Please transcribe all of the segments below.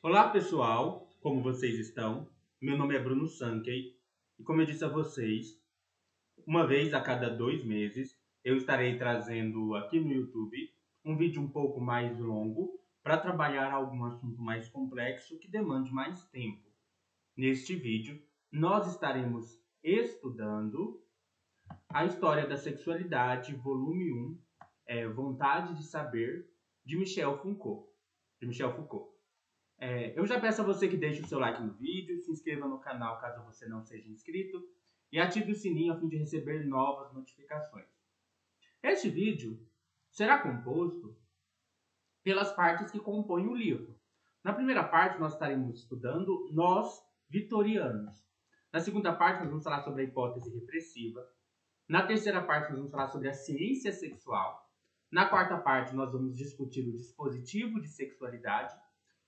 Olá pessoal, como vocês estão? Meu nome é Bruno Sankey e como eu disse a vocês, uma vez a cada 2 meses eu estarei trazendo aqui no YouTube um vídeo um pouco mais longo para trabalhar algum assunto mais complexo que demande mais tempo. Neste vídeo nós estaremos estudando a História da Sexualidade, volume 1, Vontade de Saber, de Michel Foucault. Eu já peço a você que deixe o seu like no vídeo, se inscreva no canal caso você não seja inscrito e ative o sininho a fim de receber novas notificações. Este vídeo será composto pelas partes que compõem o livro. Na primeira parte nós estaremos estudando nós vitorianos. Na segunda parte nós vamos falar sobre a hipótese repressiva. Na terceira parte nós vamos falar sobre a ciência sexual. Na quarta parte nós vamos discutir o dispositivo de sexualidade.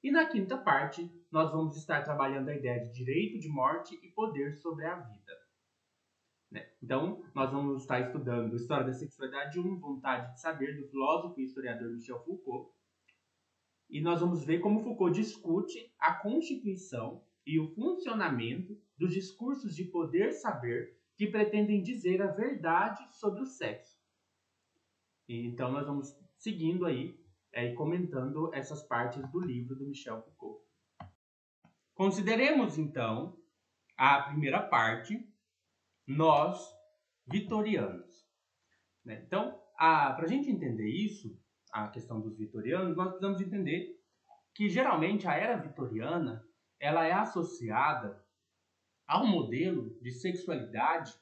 E na quinta parte, nós vamos estar trabalhando a ideia de direito de morte e poder sobre a vida. Então, nós vamos estar estudando História da Sexualidade 1, Vontade de Saber, do filósofo e historiador Michel Foucault. E nós vamos ver como Foucault discute a constituição e o funcionamento dos discursos de poder-saber que pretendem dizer a verdade sobre o sexo. Então, nós vamos seguindo aí e comentando essas partes do livro do Michel Foucault. Consideremos, então, a primeira parte, nós vitorianos. Então, para a gente entender isso, a questão dos vitorianos, nós precisamos entender que, geralmente, a era vitoriana ela é associada a um modelo de sexualidade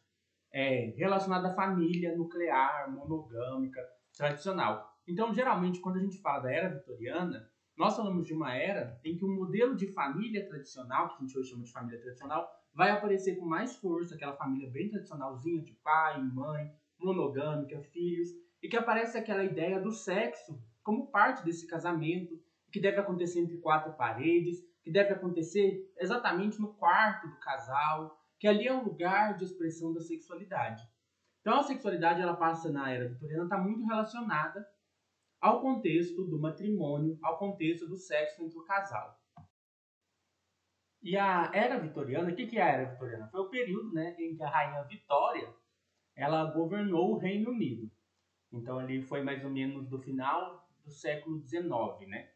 relacionado à família nuclear, monogâmica, tradicional. Então, geralmente, quando a gente fala da era vitoriana, nós falamos de uma era em que o modelo de família tradicional, que a gente hoje chama de família tradicional, vai aparecer com mais força, aquela família bem tradicionalzinha de pai, mãe, monogâmica, filhos, e que aparece aquela ideia do sexo como parte desse casamento, que deve acontecer entre 4 paredes, que deve acontecer exatamente no quarto do casal, que ali é um lugar de expressão da sexualidade. Então a sexualidade ela passa na era vitoriana, está muito relacionada ao contexto do matrimônio, ao contexto do sexo entre o casal. E a era vitoriana, o que é a era vitoriana? Foi o período em que a rainha Vitória ela governou o Reino Unido. Então ali foi mais ou menos do final do século XIX, né?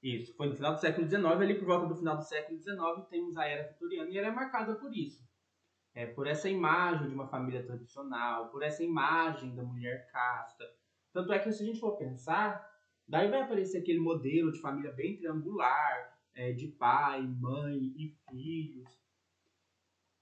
Isso, foi no final do século XIX, ali por volta do final do século XIX, temos a era vitoriana e ela é marcada por isso. Por essa imagem de uma família tradicional, por essa imagem da mulher casta. Tanto é que se a gente for pensar, daí vai aparecer aquele modelo de família bem triangular, de pai, mãe e filhos.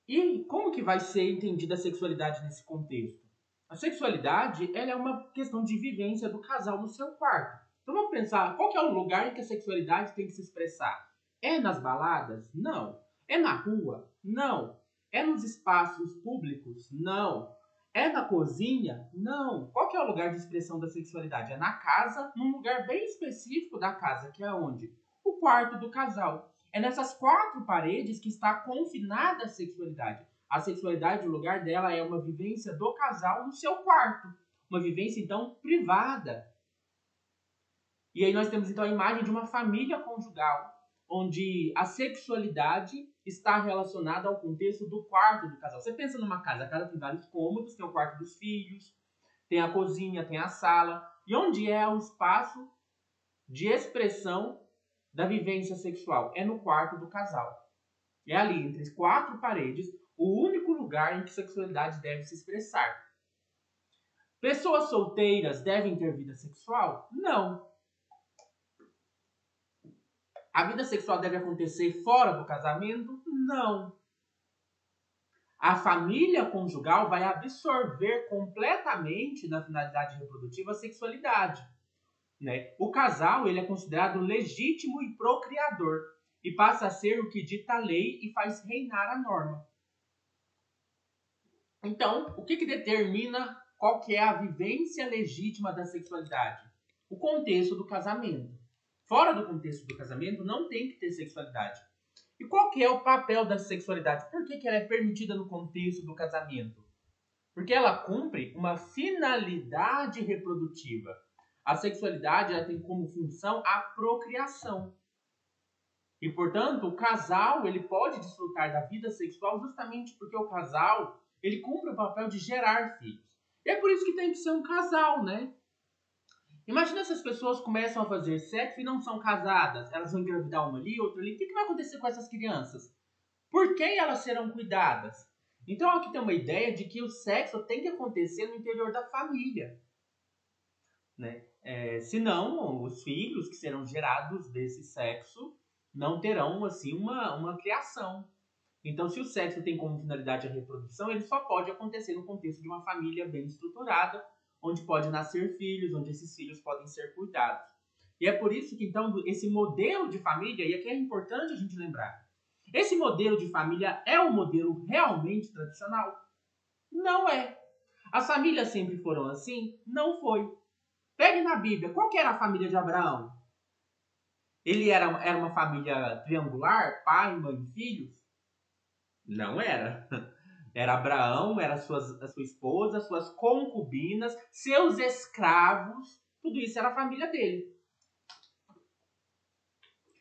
E como que vai ser entendida a sexualidade nesse contexto? A sexualidade ela é uma questão de vivência do casal no seu quarto. Então vamos pensar, qual que é o lugar em que a sexualidade tem que se expressar? É nas baladas? Não. É na rua? Não. É nos espaços públicos? Não. É na cozinha? Não. Qual que é o lugar de expressão da sexualidade? É na casa, num lugar bem específico da casa, que é onde? O quarto do casal. É nessas 4 paredes que está confinada a sexualidade. A sexualidade, o lugar dela é uma vivência do casal no seu quarto. Uma vivência, então, privada. E aí nós temos, então, a imagem de uma família conjugal, onde a sexualidade está relacionada ao contexto do quarto do casal. Você pensa numa casa, a casa tem vários cômodos, tem o quarto dos filhos, tem a cozinha, tem a sala, e onde é o espaço de expressão da vivência sexual? É no quarto do casal. É ali, entre as 4 paredes, o único lugar em que sexualidade deve se expressar. Pessoas solteiras devem ter vida sexual? Não. A vida sexual deve acontecer fora do casamento? Não. A família conjugal vai absorver completamente na finalidade reprodutiva a sexualidade. O casal ele é considerado legítimo e procriador e passa a ser o que dita a lei e faz reinar a norma. Então, o que determina qual que é a vivência legítima da sexualidade? O contexto do casamento. Fora do contexto do casamento, não tem que ter sexualidade. E qual que é o papel da sexualidade? Por que ela é permitida no contexto do casamento? Porque ela cumpre uma finalidade reprodutiva. A sexualidade ela tem como função a procriação. E, portanto, o casal ele pode desfrutar da vida sexual justamente porque o casal ele cumpre o papel de gerar filhos. E é por isso que tem que ser um casal, né? Imagina se as pessoas começam a fazer sexo e não são casadas. Elas vão engravidar uma ali, outra ali. O que vai acontecer com essas crianças? Por quem elas serão cuidadas? Então aqui tem uma ideia de que o sexo tem que acontecer no interior da família, né? Senão, os filhos que serão gerados desse sexo não terão assim uma criação. Então, se o sexo tem como finalidade a reprodução, ele só pode acontecer no contexto de uma família bem estruturada, onde pode nascer filhos, onde esses filhos podem ser cuidados. E é por isso que, então, esse modelo de família, e aqui é importante a gente lembrar, esse modelo de família é um modelo realmente tradicional? Não é. As famílias sempre foram assim? Não foi. Pegue na Bíblia, qual que era a família de Abraão? Ele era uma família triangular, pai, mãe e filhos? Não era. Era Abraão, era a sua esposa, suas concubinas, seus escravos, tudo isso era a família dele.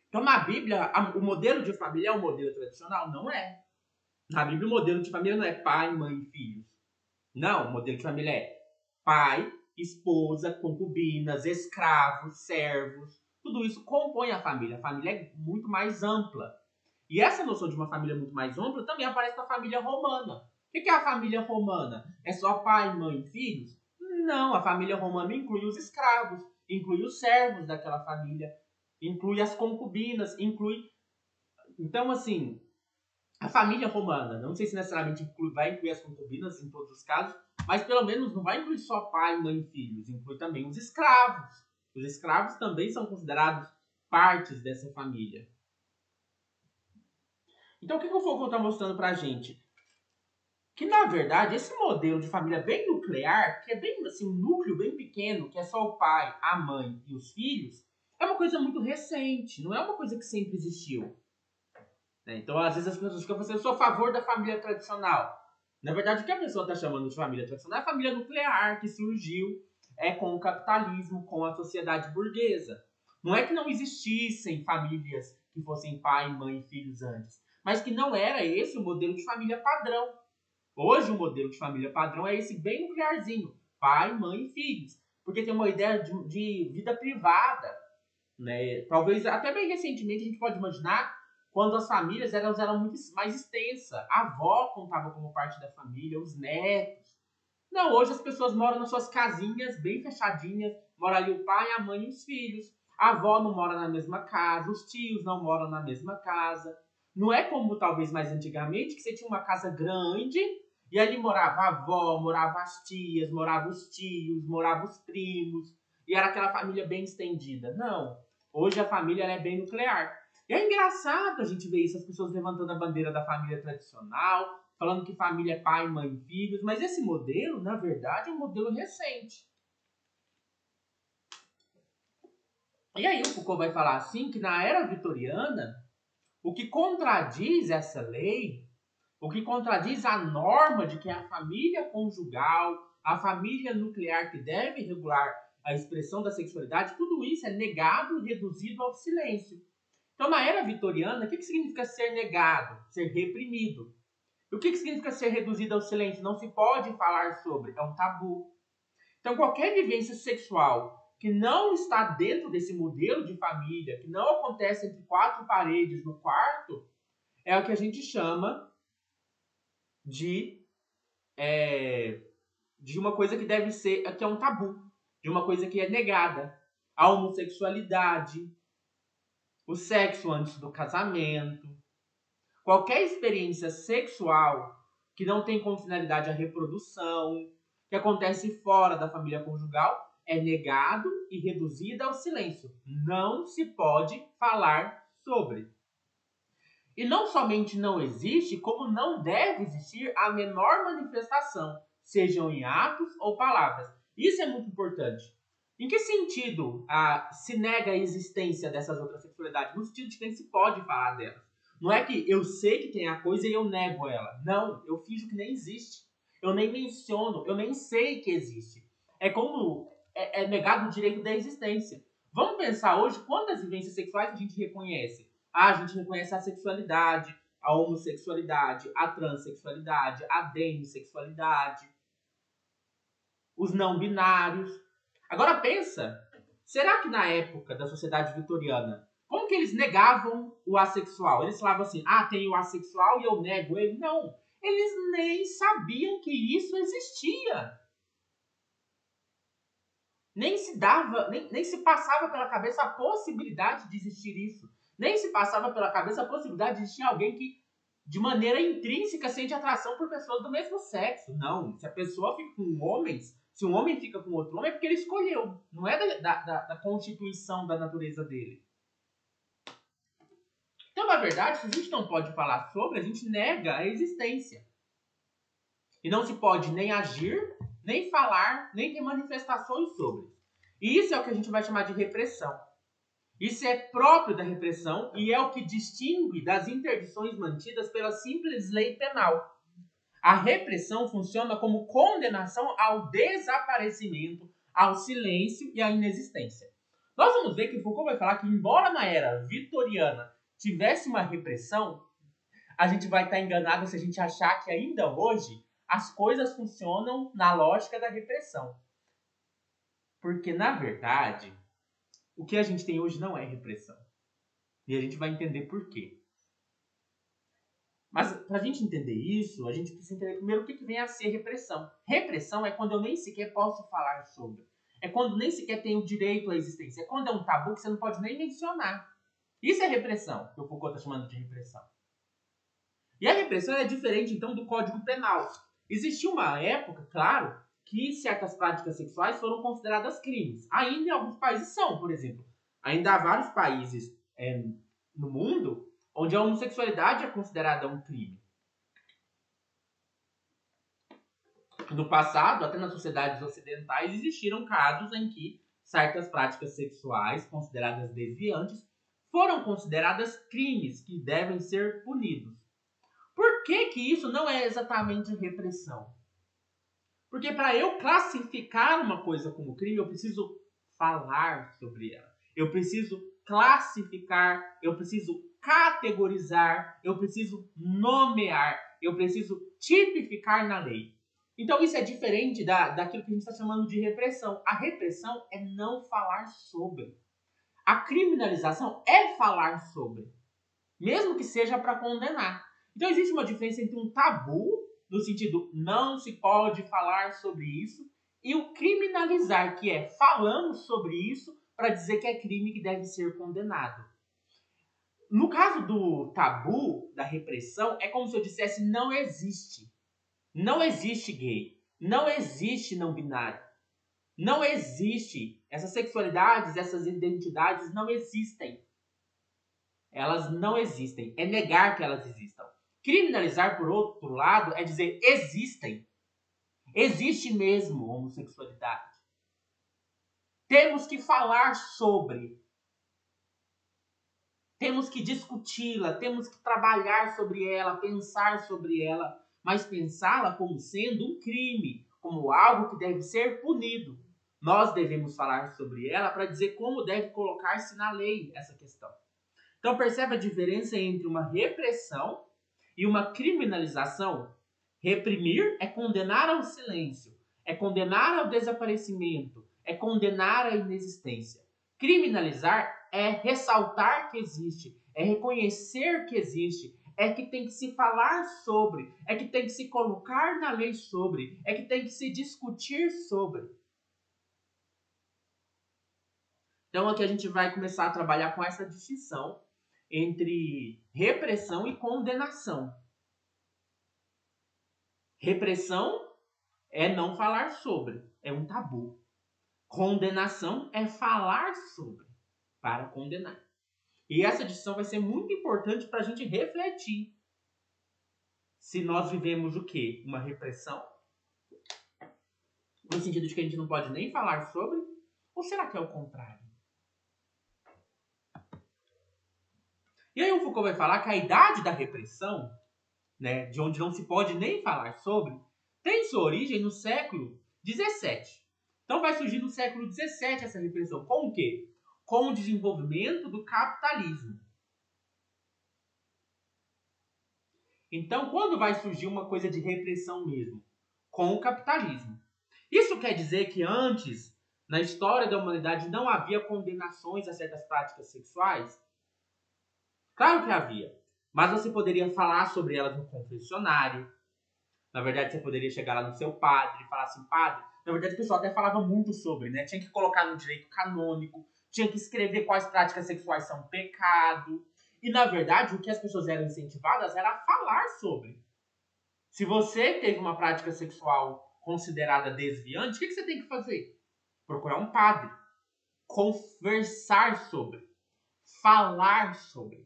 Então, na Bíblia, o modelo de família é um modelo tradicional? Não é. Na Bíblia, o modelo de família não é pai, mãe e filhos. Não, o modelo de família é pai, esposa, concubinas, escravos, servos. Tudo isso compõe a família. A família é muito mais ampla. E essa noção de uma família muito mais ampla também aparece na família romana. O que é a família romana? É só pai, mãe e filhos? Não, a família romana inclui os escravos, inclui os servos daquela família, inclui as concubinas, inclui... Então, assim, a família romana, não sei se necessariamente vai incluir as concubinas em todos os casos, mas pelo menos não vai incluir só pai, mãe e filhos, inclui também os escravos. Os escravos também são considerados partes dessa família. Então, o que o Foucault está mostrando para a gente? Que, na verdade, esse modelo de família bem nuclear, que é bem assim, um núcleo bem pequeno, que é só o pai, a mãe e os filhos, é uma coisa muito recente, não é uma coisa que sempre existiu. Então, às vezes as pessoas ficam falando, eu sou a favor da família tradicional. Na verdade, o que a pessoa está chamando de família tradicional é a família nuclear, que surgiu com o capitalismo, com a sociedade burguesa. Não é que não existissem famílias que fossem pai, mãe e filhos antes, mas que não era esse o modelo de família padrão. Hoje o modelo de família padrão é esse bem nuclearzinho, pai, mãe e filhos, porque tem uma ideia de vida privada, né? Talvez até bem recentemente a gente pode imaginar quando as famílias eram muito mais extensas. A avó contava como parte da família, os netos. Não, hoje as pessoas moram nas suas casinhas bem fechadinhas, mora ali o pai, a mãe e os filhos. A avó não mora na mesma casa, os tios não moram na mesma casa. Não é como talvez mais antigamente, que você tinha uma casa grande e ali morava a avó, morava as tias, morava os tios, morava os primos. E era aquela família bem estendida. Não. Hoje a família é bem nuclear. E é engraçado a gente ver isso, as pessoas levantando a bandeira da família tradicional, falando que família é pai, mãe e filhos, mas esse modelo, na verdade, é um modelo recente. E aí o Foucault vai falar assim que na era vitoriana, o que contradiz essa lei, o que contradiz a norma de que é a família conjugal, a família nuclear que deve regular a expressão da sexualidade, tudo isso é negado e reduzido ao silêncio. Então, na era vitoriana, o que significa ser negado? Ser reprimido. O que significa ser reduzido ao silêncio? Não se pode falar sobre, é um tabu. Então, qualquer vivência sexual que não está dentro desse modelo de família, que não acontece entre quatro paredes no quarto, é o que a gente chama de, de uma coisa que deve ser, que é um tabu, de uma coisa que é negada. A homossexualidade, o sexo antes do casamento, qualquer experiência sexual que não tem como finalidade a reprodução, que acontece fora da família conjugal, é negado e reduzido ao silêncio. Não se pode falar sobre. E não somente não existe, como não deve existir a menor manifestação, sejam em atos ou palavras. Isso é muito importante. Em que sentido se nega a existência dessas outras sexualidades? No sentido de que nem se pode falar delas. Não é que eu sei que tem a coisa e eu nego ela. Não, eu finjo que nem existe. Eu nem menciono, eu nem sei que existe. É como negado o direito da existência. Vamos pensar hoje quantas vivências sexuais a gente reconhece. a gente reconhece a sexualidade, a homossexualidade, a transexualidade, a demissexualidade, os não binários. Agora pensa, será que na época da sociedade vitoriana, como que eles negavam o assexual? Eles falavam assim, tem o assexual e eu nego ele? Não, eles nem sabiam que isso existia. Nem se passava pela cabeça a possibilidade de existir isso. Nem se passava pela cabeça a possibilidade de existir alguém que, de maneira intrínseca, sente atração por pessoas do mesmo sexo. Não, se a pessoa fica com homens, se um homem fica com outro homem, é porque ele escolheu. Não é da constituição da natureza dele. Então, na verdade, se a gente não pode falar sobre, a gente nega a existência. E não se pode nem agir, nem falar, nem ter manifestações sobre. E isso é o que a gente vai chamar de repressão. Isso é próprio da repressão e é o que distingue das interdições mantidas pela simples lei penal. A repressão funciona como condenação ao desaparecimento, ao silêncio e à inexistência. Nós vamos ver que Foucault vai falar que, embora na era vitoriana tivesse uma repressão, a gente vai estar enganado se a gente achar que ainda hoje as coisas funcionam na lógica da repressão. Porque, na verdade, o que a gente tem hoje não é repressão. E a gente vai entender por quê. Mas, para a gente entender isso, a gente precisa entender primeiro o que vem a ser repressão. Repressão é quando eu nem sequer posso falar sobre. É quando nem sequer tenho direito à existência. É quando é um tabu que você não pode nem mencionar. Isso é repressão, que o Foucault está chamando de repressão. E a repressão é diferente, então, do Código Penal. Existiu uma época, claro, que certas práticas sexuais foram consideradas crimes. Ainda em alguns países são, por exemplo. Ainda há vários países no mundo onde a homossexualidade é considerada um crime. No passado, até nas sociedades ocidentais, existiram casos em que certas práticas sexuais consideradas desviantes foram consideradas crimes que devem ser punidos. Por que isso não é exatamente repressão? Porque para eu classificar uma coisa como crime, eu preciso falar sobre ela. Eu preciso classificar, eu preciso categorizar, eu preciso nomear, eu preciso tipificar na lei. Então isso é diferente daquilo que a gente está chamando de repressão. A repressão é não falar sobre. A criminalização é falar sobre, mesmo que seja para condenar. Então existe uma diferença entre um tabu, no sentido não se pode falar sobre isso, e o criminalizar, que é falando sobre isso para dizer que é crime que deve ser condenado. No caso do tabu, da repressão, é como se eu dissesse não existe. Não existe gay. Não existe não binário. Não existe. Essas sexualidades, essas identidades não existem. Elas não existem. É negar que elas existam. Criminalizar, por outro lado, é dizer existem. Existe mesmo homossexualidade. Temos que falar sobre. Temos que discuti-la, temos que trabalhar sobre ela, pensar sobre ela, mas pensá-la como sendo um crime, como algo que deve ser punido. Nós devemos falar sobre ela para dizer como deve colocar-se na lei essa questão. Então percebe a diferença entre uma repressão e uma criminalização? Reprimir é condenar ao silêncio, é condenar ao desaparecimento, é condenar à inexistência. Criminalizar é ressaltar que existe, é reconhecer que existe, é que tem que se falar sobre, é que tem que se colocar na lei sobre, é que tem que se discutir sobre. Então aqui a gente vai começar a trabalhar com essa distinção entre repressão e condenação. Repressão é não falar sobre, é um tabu. Condenação é falar sobre, para condenar. E essa distinção vai ser muito importante para a gente refletir. Se nós vivemos o quê? Uma repressão? No sentido de que a gente não pode nem falar sobre? Ou será que é o contrário? E aí o Foucault vai falar que a idade da repressão, né, de onde não se pode nem falar sobre, tem sua origem no século XVII. Então vai surgir no século XVII essa repressão. Com o quê? Com o desenvolvimento do capitalismo. Então, quando vai surgir uma coisa de repressão mesmo? Com o capitalismo. Isso quer dizer que antes, na história da humanidade, não havia condenações a certas práticas sexuais? Claro que havia. Mas você poderia falar sobre elas no confessionário. Na verdade, você poderia chegar lá no seu padre e falar assim, padre. Na verdade, o pessoal até falava muito sobre, né? Tinha que colocar no direito canônico, tinha que escrever quais práticas sexuais são pecado. E, na verdade, o que as pessoas eram incentivadas era a falar sobre. Se você teve uma prática sexual considerada desviante, o que você tem que fazer? Procurar um padre. Conversar sobre. Falar sobre.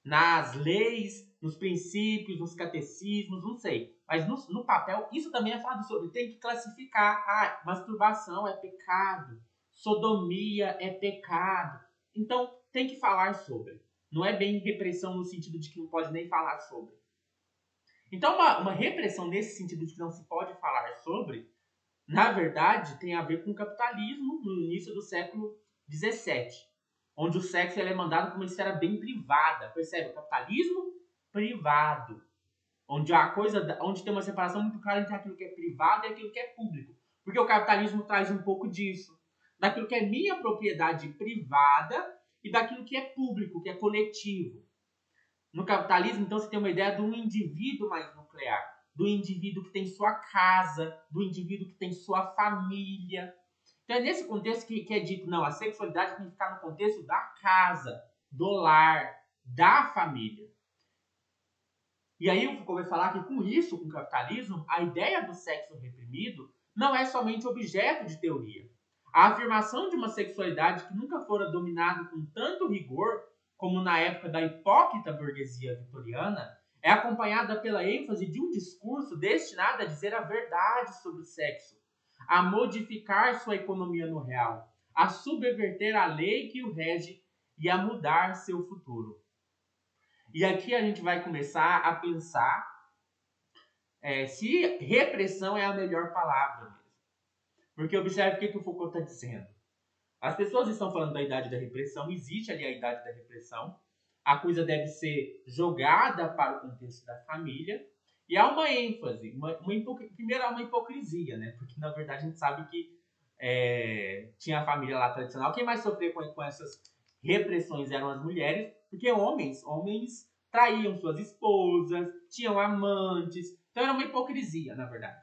Nas leis, nos princípios, nos catecismos, não sei. Mas no papel, isso também é falado sobre. Tem que classificar. Ah, masturbação é pecado. Sodomia é pecado. Então, tem que falar sobre. Não é bem repressão no sentido de que não pode nem falar sobre. Então, uma repressão nesse sentido de que não se pode falar sobre, na verdade, tem a ver com o capitalismo no início do século XVII, onde o sexo é mandado para uma esfera bem privada. Percebe? O capitalismo privado, onde onde tem uma separação muito clara entre aquilo que é privado e aquilo que é público. Porque o capitalismo traz um pouco disso, daquilo que é minha propriedade privada e daquilo que é público, que é coletivo. No capitalismo, então, você tem uma ideia de um indivíduo mais nuclear, do indivíduo que tem sua casa, do indivíduo que tem sua família. Então é nesse contexto que é dito, não, a sexualidade tem que ficar no contexto da casa, do lar, da família. E aí o Foucault vai falar que com isso, com o capitalismo, a ideia do sexo reprimido não é somente objeto de teoria. A afirmação de uma sexualidade que nunca fora dominada com tanto rigor como na época da hipócrita burguesia vitoriana, é acompanhada pela ênfase de um discurso destinado a dizer a verdade sobre o sexo, a modificar sua economia no real, a subverter a lei que o rege e a mudar seu futuro. E aqui a gente vai começar a pensar se repressão é a melhor palavra mesmo. Porque observe o que o Foucault está dizendo. As pessoas estão falando da idade da repressão, existe ali a idade da repressão, a coisa deve ser jogada para o contexto da família, e há uma ênfase, primeiro há uma hipocrisia, né? Porque na verdade a gente sabe que tinha a família lá tradicional, quem mais sofreu com essas repressões eram as mulheres, porque homens traíam suas esposas, tinham amantes, então era uma hipocrisia, na verdade.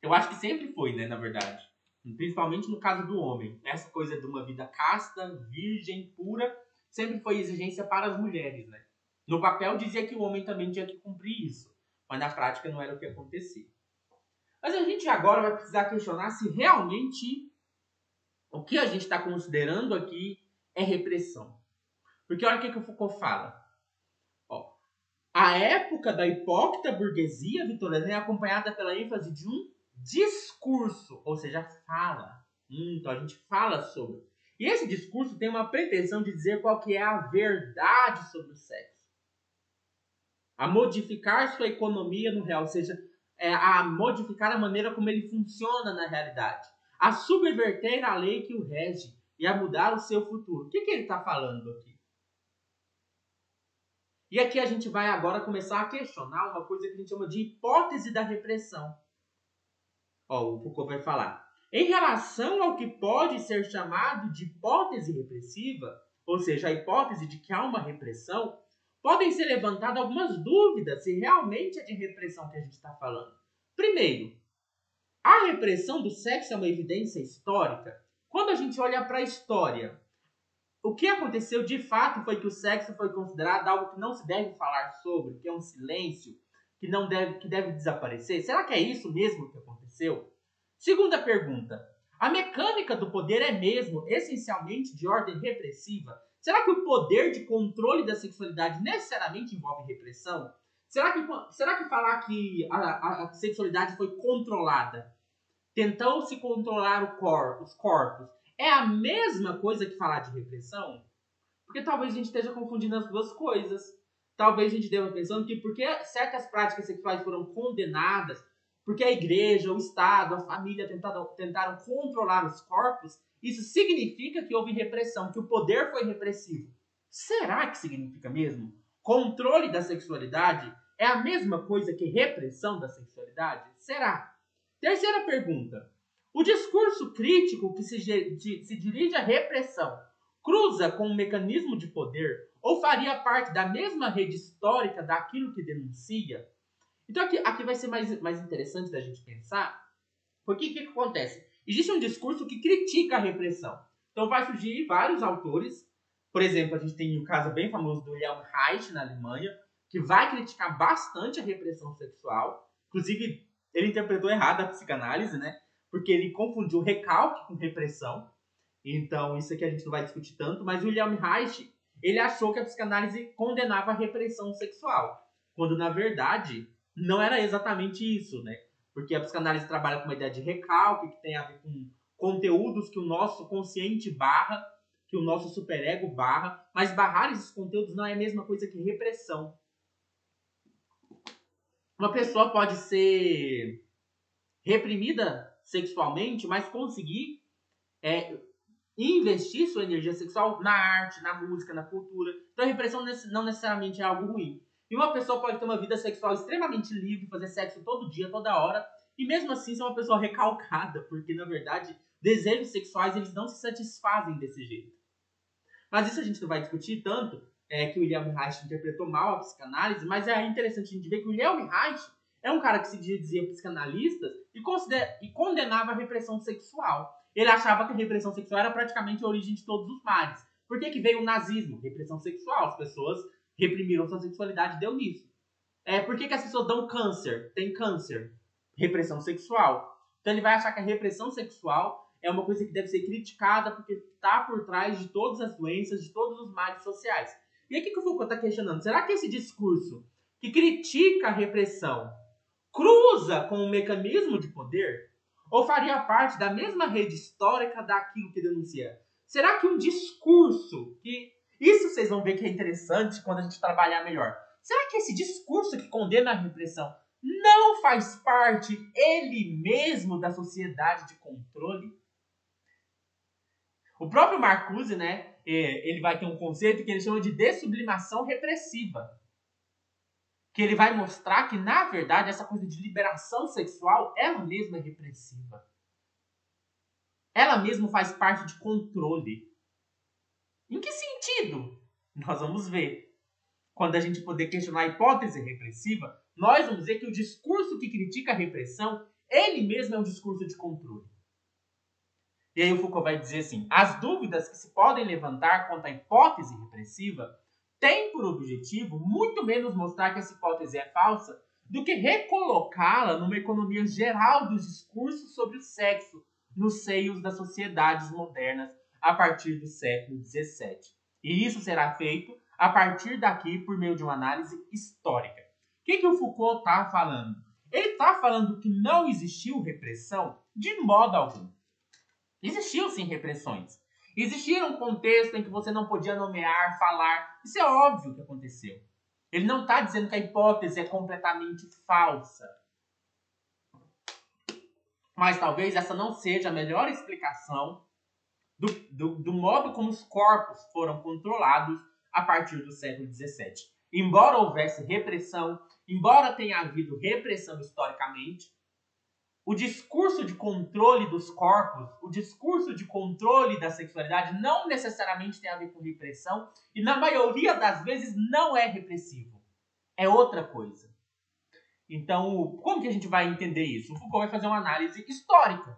Eu acho que sempre foi, né, na verdade. Principalmente no caso do homem. Essa coisa de uma vida casta, virgem, pura, sempre foi exigência para as mulheres, né? No papel dizia que o homem também tinha que cumprir isso, mas na prática não era o que acontecia. Mas a gente agora vai precisar questionar se realmente o que a gente está considerando aqui é repressão. Porque olha o que o Foucault fala. Ó, a época da hipócrita burguesia vitoriana é acompanhada pela ênfase de um discurso, ou seja, fala. Então a gente fala sobre. E esse discurso tem uma pretensão de dizer qual que é a verdade sobre o sexo. A modificar sua economia no real, ou seja, a modificar a maneira como ele funciona na realidade. A subverter a lei que o rege e a mudar o seu futuro. O que ele está falando aqui? E aqui a gente vai agora começar a questionar uma coisa que a gente chama de hipótese da repressão. O Foucault vai falar. Em relação ao que pode ser chamado de hipótese repressiva, ou seja, a hipótese de que há uma repressão, podem ser levantadas algumas dúvidas se realmente é de repressão que a gente está falando. Primeiro, a repressão do sexo é uma evidência histórica? Quando a gente olha para a história, o que aconteceu de fato foi que o sexo foi considerado algo que não se deve falar sobre, que é um silêncio, que deve desaparecer? Será que é isso mesmo que aconteceu? Segunda pergunta. A mecânica do poder é mesmo essencialmente de ordem repressiva? Será que o poder de controle da sexualidade necessariamente envolve repressão? Será que falar que a sexualidade foi controlada, tentou-se controlar os corpos, é a mesma coisa que falar de repressão? Porque talvez a gente esteja confundindo as duas coisas. Talvez a gente esteja pensando que porque certas práticas sexuais foram condenadas, porque a igreja, o Estado, a família tentaram controlar os corpos, isso significa que houve repressão, que o poder foi repressivo. Será que significa mesmo? Controle da sexualidade é a mesma coisa que repressão da sexualidade? Será? Terceira pergunta. O discurso crítico que se dirige à repressão cruza com um mecanismo de poder ou faria parte da mesma rede histórica daquilo que denuncia? Então aqui vai ser mais interessante da gente pensar, porque o que acontece? Existe um discurso que critica a repressão. Então vai surgir vários autores. Por exemplo, a gente tem o caso bem famoso do Wilhelm Reich, na Alemanha, que vai criticar bastante a repressão sexual. Inclusive, ele interpretou errado a psicanálise, né? Porque ele confundiu recalque com repressão. Então, isso aqui a gente não vai discutir tanto. Mas o Wilhelm Reich, ele achou que a psicanálise condenava a repressão sexual. Quando, na verdade, não era exatamente isso, né? Porque a psicanálise trabalha com uma ideia de recalque, que tem a ver com conteúdos que o nosso consciente barra, que o nosso superego barra, mas barrar esses conteúdos não é a mesma coisa que repressão. Uma pessoa pode ser reprimida sexualmente, mas conseguir investir sua energia sexual na arte, na música, na cultura. Então a repressão não necessariamente é algo ruim. E uma pessoa pode ter uma vida sexual extremamente livre, fazer sexo todo dia, toda hora, e mesmo assim ser uma pessoa recalcada, porque na verdade desejos sexuais eles não se satisfazem desse jeito. Mas isso a gente não vai discutir tanto, que o Wilhelm Reich interpretou mal a psicanálise, mas é interessante a gente ver que o Wilhelm Reich é um cara que se dizia psicanalista e condenava a repressão sexual. Ele achava que a repressão sexual era praticamente a origem de todos os males. Por que veio o nazismo? Repressão sexual. As pessoas reprimiram sua sexualidade e deu nisso. Por que as pessoas dão câncer? Tem câncer. Repressão sexual. Então ele vai achar que a repressão sexual é uma coisa que deve ser criticada porque está por trás de todas as doenças, de todos os males sociais. E aí o que o Foucault está questionando? Será que esse discurso que critica a repressão cruza com um mecanismo de poder? Ou faria parte da mesma rede histórica daquilo que denuncia? Será que um discurso, que isso vocês vão ver que é interessante quando a gente trabalhar melhor, será que esse discurso que condena a repressão não faz parte ele mesmo da sociedade de controle? O próprio Marcuse, né, ele vai ter um conceito que ele chama de dessublimação repressiva. Que ele vai mostrar que, na verdade, essa coisa de liberação sexual, ela mesma é repressiva. Ela mesma faz parte de controle. Em que sentido? Nós vamos ver. Quando a gente poder questionar a hipótese repressiva, nós vamos ver que o discurso que critica a repressão, ele mesmo é um discurso de controle. E aí o Foucault vai dizer assim, as dúvidas que se podem levantar quanto à hipótese repressiva têm por objetivo muito menos mostrar que essa hipótese é falsa do que recolocá-la numa economia geral dos discursos sobre o sexo nos seios das sociedades modernas a partir do século XVII. E isso será feito a partir daqui por meio de uma análise histórica. O que o Foucault está falando? Ele está falando que não existiu repressão de modo algum. Existiam sim repressões. Existia um contexto em que você não podia nomear, falar. Isso é óbvio que aconteceu. Ele não está dizendo que a hipótese é completamente falsa. Mas talvez essa não seja a melhor explicação do modo como os corpos foram controlados a partir do século XVII. Embora houvesse repressão, embora tenha havido repressão historicamente, o discurso de controle dos corpos, o discurso de controle da sexualidade não necessariamente tem a ver com repressão e na maioria das vezes não é repressivo. É outra coisa. Então, como que a gente vai entender isso? O Foucault vai fazer uma análise histórica.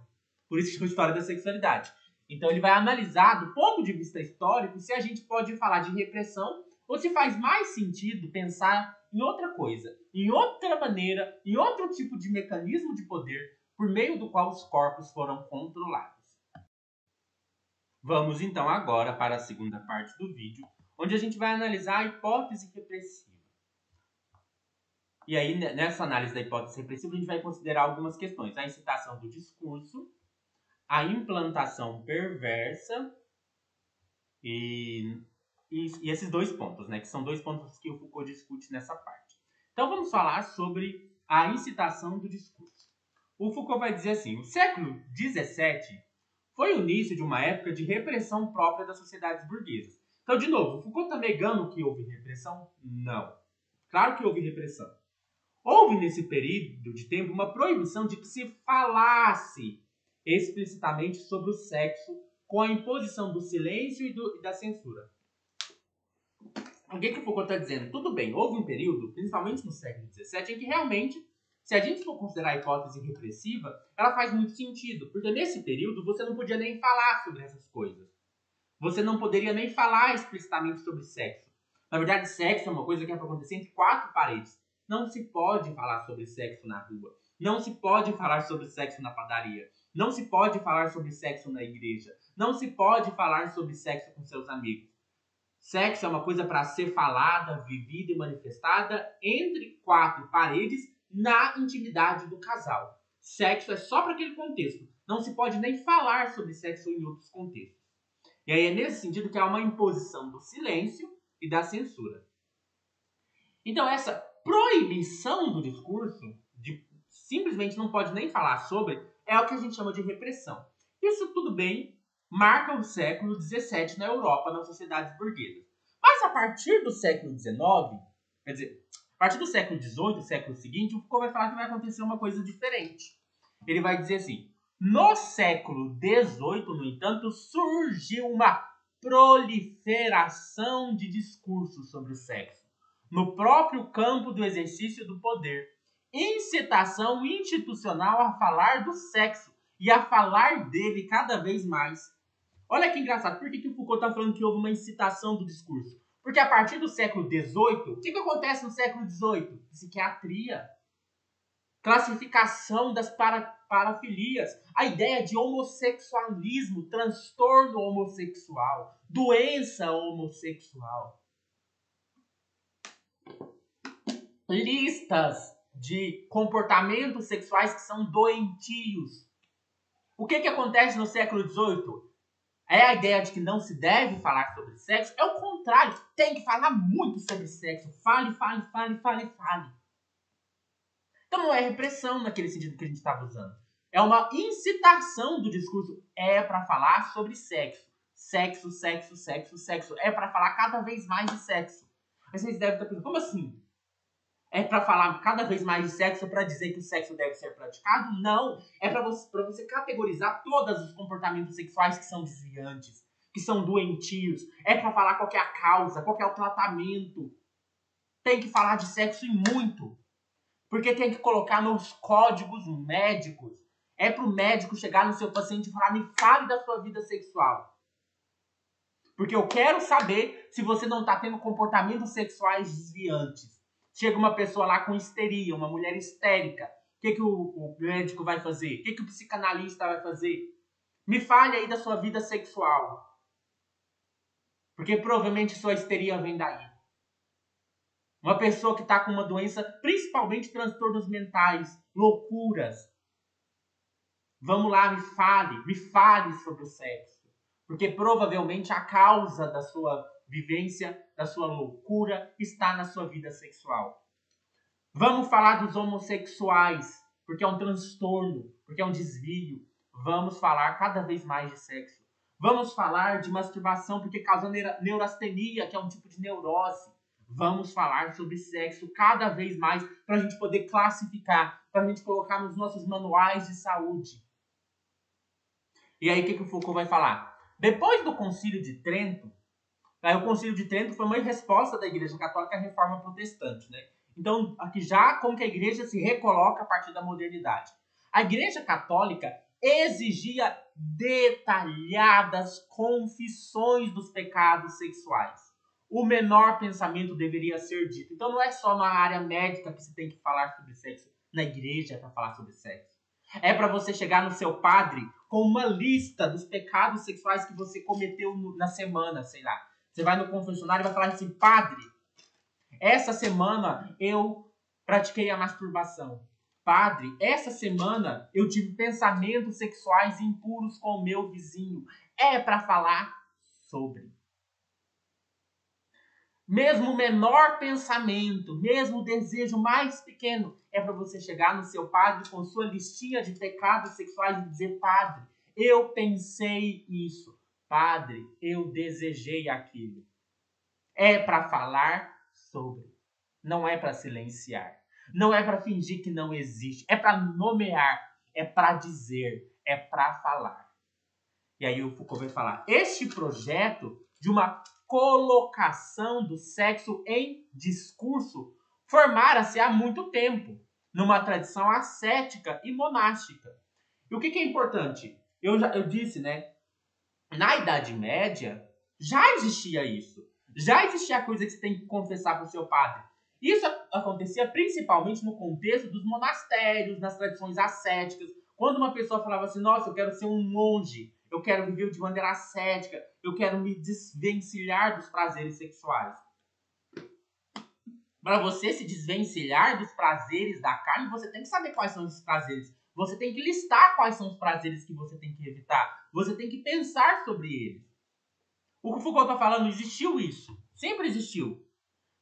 Por isso que chama história da sexualidade. Então ele vai analisar do ponto de vista histórico se a gente pode falar de repressão ou se faz mais sentido pensar em outra coisa, em outra maneira, em outro tipo de mecanismo de poder por meio do qual os corpos foram controlados. Vamos então agora para a segunda parte do vídeo, onde a gente vai analisar a hipótese repressiva. E aí, nessa análise da hipótese repressiva, a gente vai considerar algumas questões. A incitação do discurso, a implantação perversa e esses dois pontos, né? Que são dois pontos que o Foucault discute nessa parte. Então, vamos falar sobre a incitação do discurso. O Foucault vai dizer assim, o século XVII foi o início de uma época de repressão própria das sociedades burguesas. Então, de novo, Foucault está negando que houve repressão? Não. Claro que houve repressão. Houve nesse período de tempo uma proibição de que se falasse explicitamente sobre o sexo com a imposição do silêncio e da censura. O que o Foucault está dizendo? Tudo bem, houve um período, principalmente no século XVII, em que realmente, se a gente for considerar a hipótese repressiva, ela faz muito sentido. Porque nesse período você não podia nem falar sobre essas coisas. Você não poderia nem falar explicitamente sobre sexo. Na verdade, sexo é uma coisa que é para acontecer entre quatro paredes. Não se pode falar sobre sexo na rua. Não se pode falar sobre sexo na padaria. Não se pode falar sobre sexo na igreja. Não se pode falar sobre sexo com seus amigos. Sexo é uma coisa para ser falada, vivida e manifestada entre quatro paredes na intimidade do casal. Sexo é só para aquele contexto. Não se pode nem falar sobre sexo em outros contextos. E aí é nesse sentido que há uma imposição do silêncio e da censura. Então essa proibição do discurso, de simplesmente não pode nem falar sobre, é o que a gente chama de repressão. Isso tudo bem, marca o século XVII na Europa, nas sociedades burguesas. Mas a partir do século XIX, quer dizer, a partir do século XVIII, século seguinte, o Foucault vai falar que vai acontecer uma coisa diferente. Ele vai dizer assim: no século XVIII, no entanto, surgiu uma proliferação de discursos sobre o sexo no próprio campo do exercício do poder. Incitação institucional a falar do sexo e a falar dele cada vez mais. Olha que engraçado, por que o Foucault está falando que houve uma incitação do discurso? Porque a partir do século XVIII, o que acontece no século XVIII? Psiquiatria, classificação das parafilias, a ideia de homossexualismo, transtorno homossexual, doença homossexual. Listas de comportamentos sexuais que são doentios. O que acontece no século XVIII? É a ideia de que não se deve falar sobre sexo? É o contrário, tem que falar muito sobre sexo. Fale, fale, fale, fale, fale. Então não é repressão naquele sentido que a gente estava usando. É uma incitação do discurso. É para falar sobre sexo. Sexo, sexo, sexo, sexo. É para falar cada vez mais de sexo. Mas vocês devem estar pensando, como assim? É para falar cada vez mais de sexo para dizer que o sexo deve ser praticado? Não. É para você categorizar todos os comportamentos sexuais que são desviantes, que são doentios. É para falar qual é a causa, qual é o tratamento. Tem que falar de sexo e muito. Porque tem que colocar nos códigos médicos. É para o médico chegar no seu paciente e falar: me fale da sua vida sexual. Porque eu quero saber se você não está tendo comportamentos sexuais desviantes. Chega uma pessoa lá com histeria, uma mulher histérica. O que o médico vai fazer? O que o psicanalista vai fazer? Me fale aí da sua vida sexual. Porque provavelmente sua histeria vem daí. Uma pessoa que está com uma doença, principalmente transtornos mentais, loucuras. Vamos lá, me fale sobre o sexo. Porque provavelmente a causa da sua vivência, da sua loucura, está na sua vida sexual. Vamos falar dos homossexuais, porque é um transtorno, porque é um desvio. Vamos falar cada vez mais de sexo. Vamos falar de masturbação, porque causa neurastenia, que é um tipo de neurose. Vamos falar sobre sexo cada vez mais para a gente poder classificar, para a gente colocar nos nossos manuais de saúde. E aí o que o Foucault vai falar? Depois do Concílio de Trento, o Concílio de Trento foi uma resposta da Igreja Católica à Reforma Protestante, né? Então, aqui já como que a Igreja se recoloca a partir da modernidade. A Igreja Católica exigia detalhadas confissões dos pecados sexuais. O menor pensamento deveria ser dito. Então não é só na área médica que se tem que falar sobre sexo. Na igreja é para falar sobre sexo. É para você chegar no seu padre com uma lista dos pecados sexuais que você cometeu na semana, sei lá. Você vai no confessionário e vai falar assim: padre, essa semana eu pratiquei a masturbação. Padre, essa semana eu tive pensamentos sexuais impuros com o meu vizinho. É para falar sobre. Mesmo o menor pensamento, mesmo o desejo mais pequeno, é para você chegar no seu padre com sua listinha de pecados sexuais e dizer: padre, eu pensei isso. Padre, eu desejei aquilo. É para falar sobre. Não é para silenciar. Não é para fingir que não existe. É para nomear. É para dizer. É para falar. E aí o Foucault vai falar: este projeto de uma colocação do sexo em discurso formara-se há muito tempo, numa tradição ascética e monástica. E o que é importante? Eu disse, né? Na Idade Média, já existia isso. Já existia a coisa que você tem que confessar para o seu padre. Isso acontecia principalmente no contexto dos monastérios, nas tradições ascéticas. Quando uma pessoa falava assim, nossa, eu quero ser um monge, eu quero viver de maneira ascética, eu quero me desvencilhar dos prazeres sexuais. Para você se desvencilhar dos prazeres da carne, você tem que saber quais são esses prazeres. Você tem que listar quais são os prazeres que você tem que evitar. Você tem que pensar sobre eles. O que o Foucault está falando, existiu isso. Sempre existiu.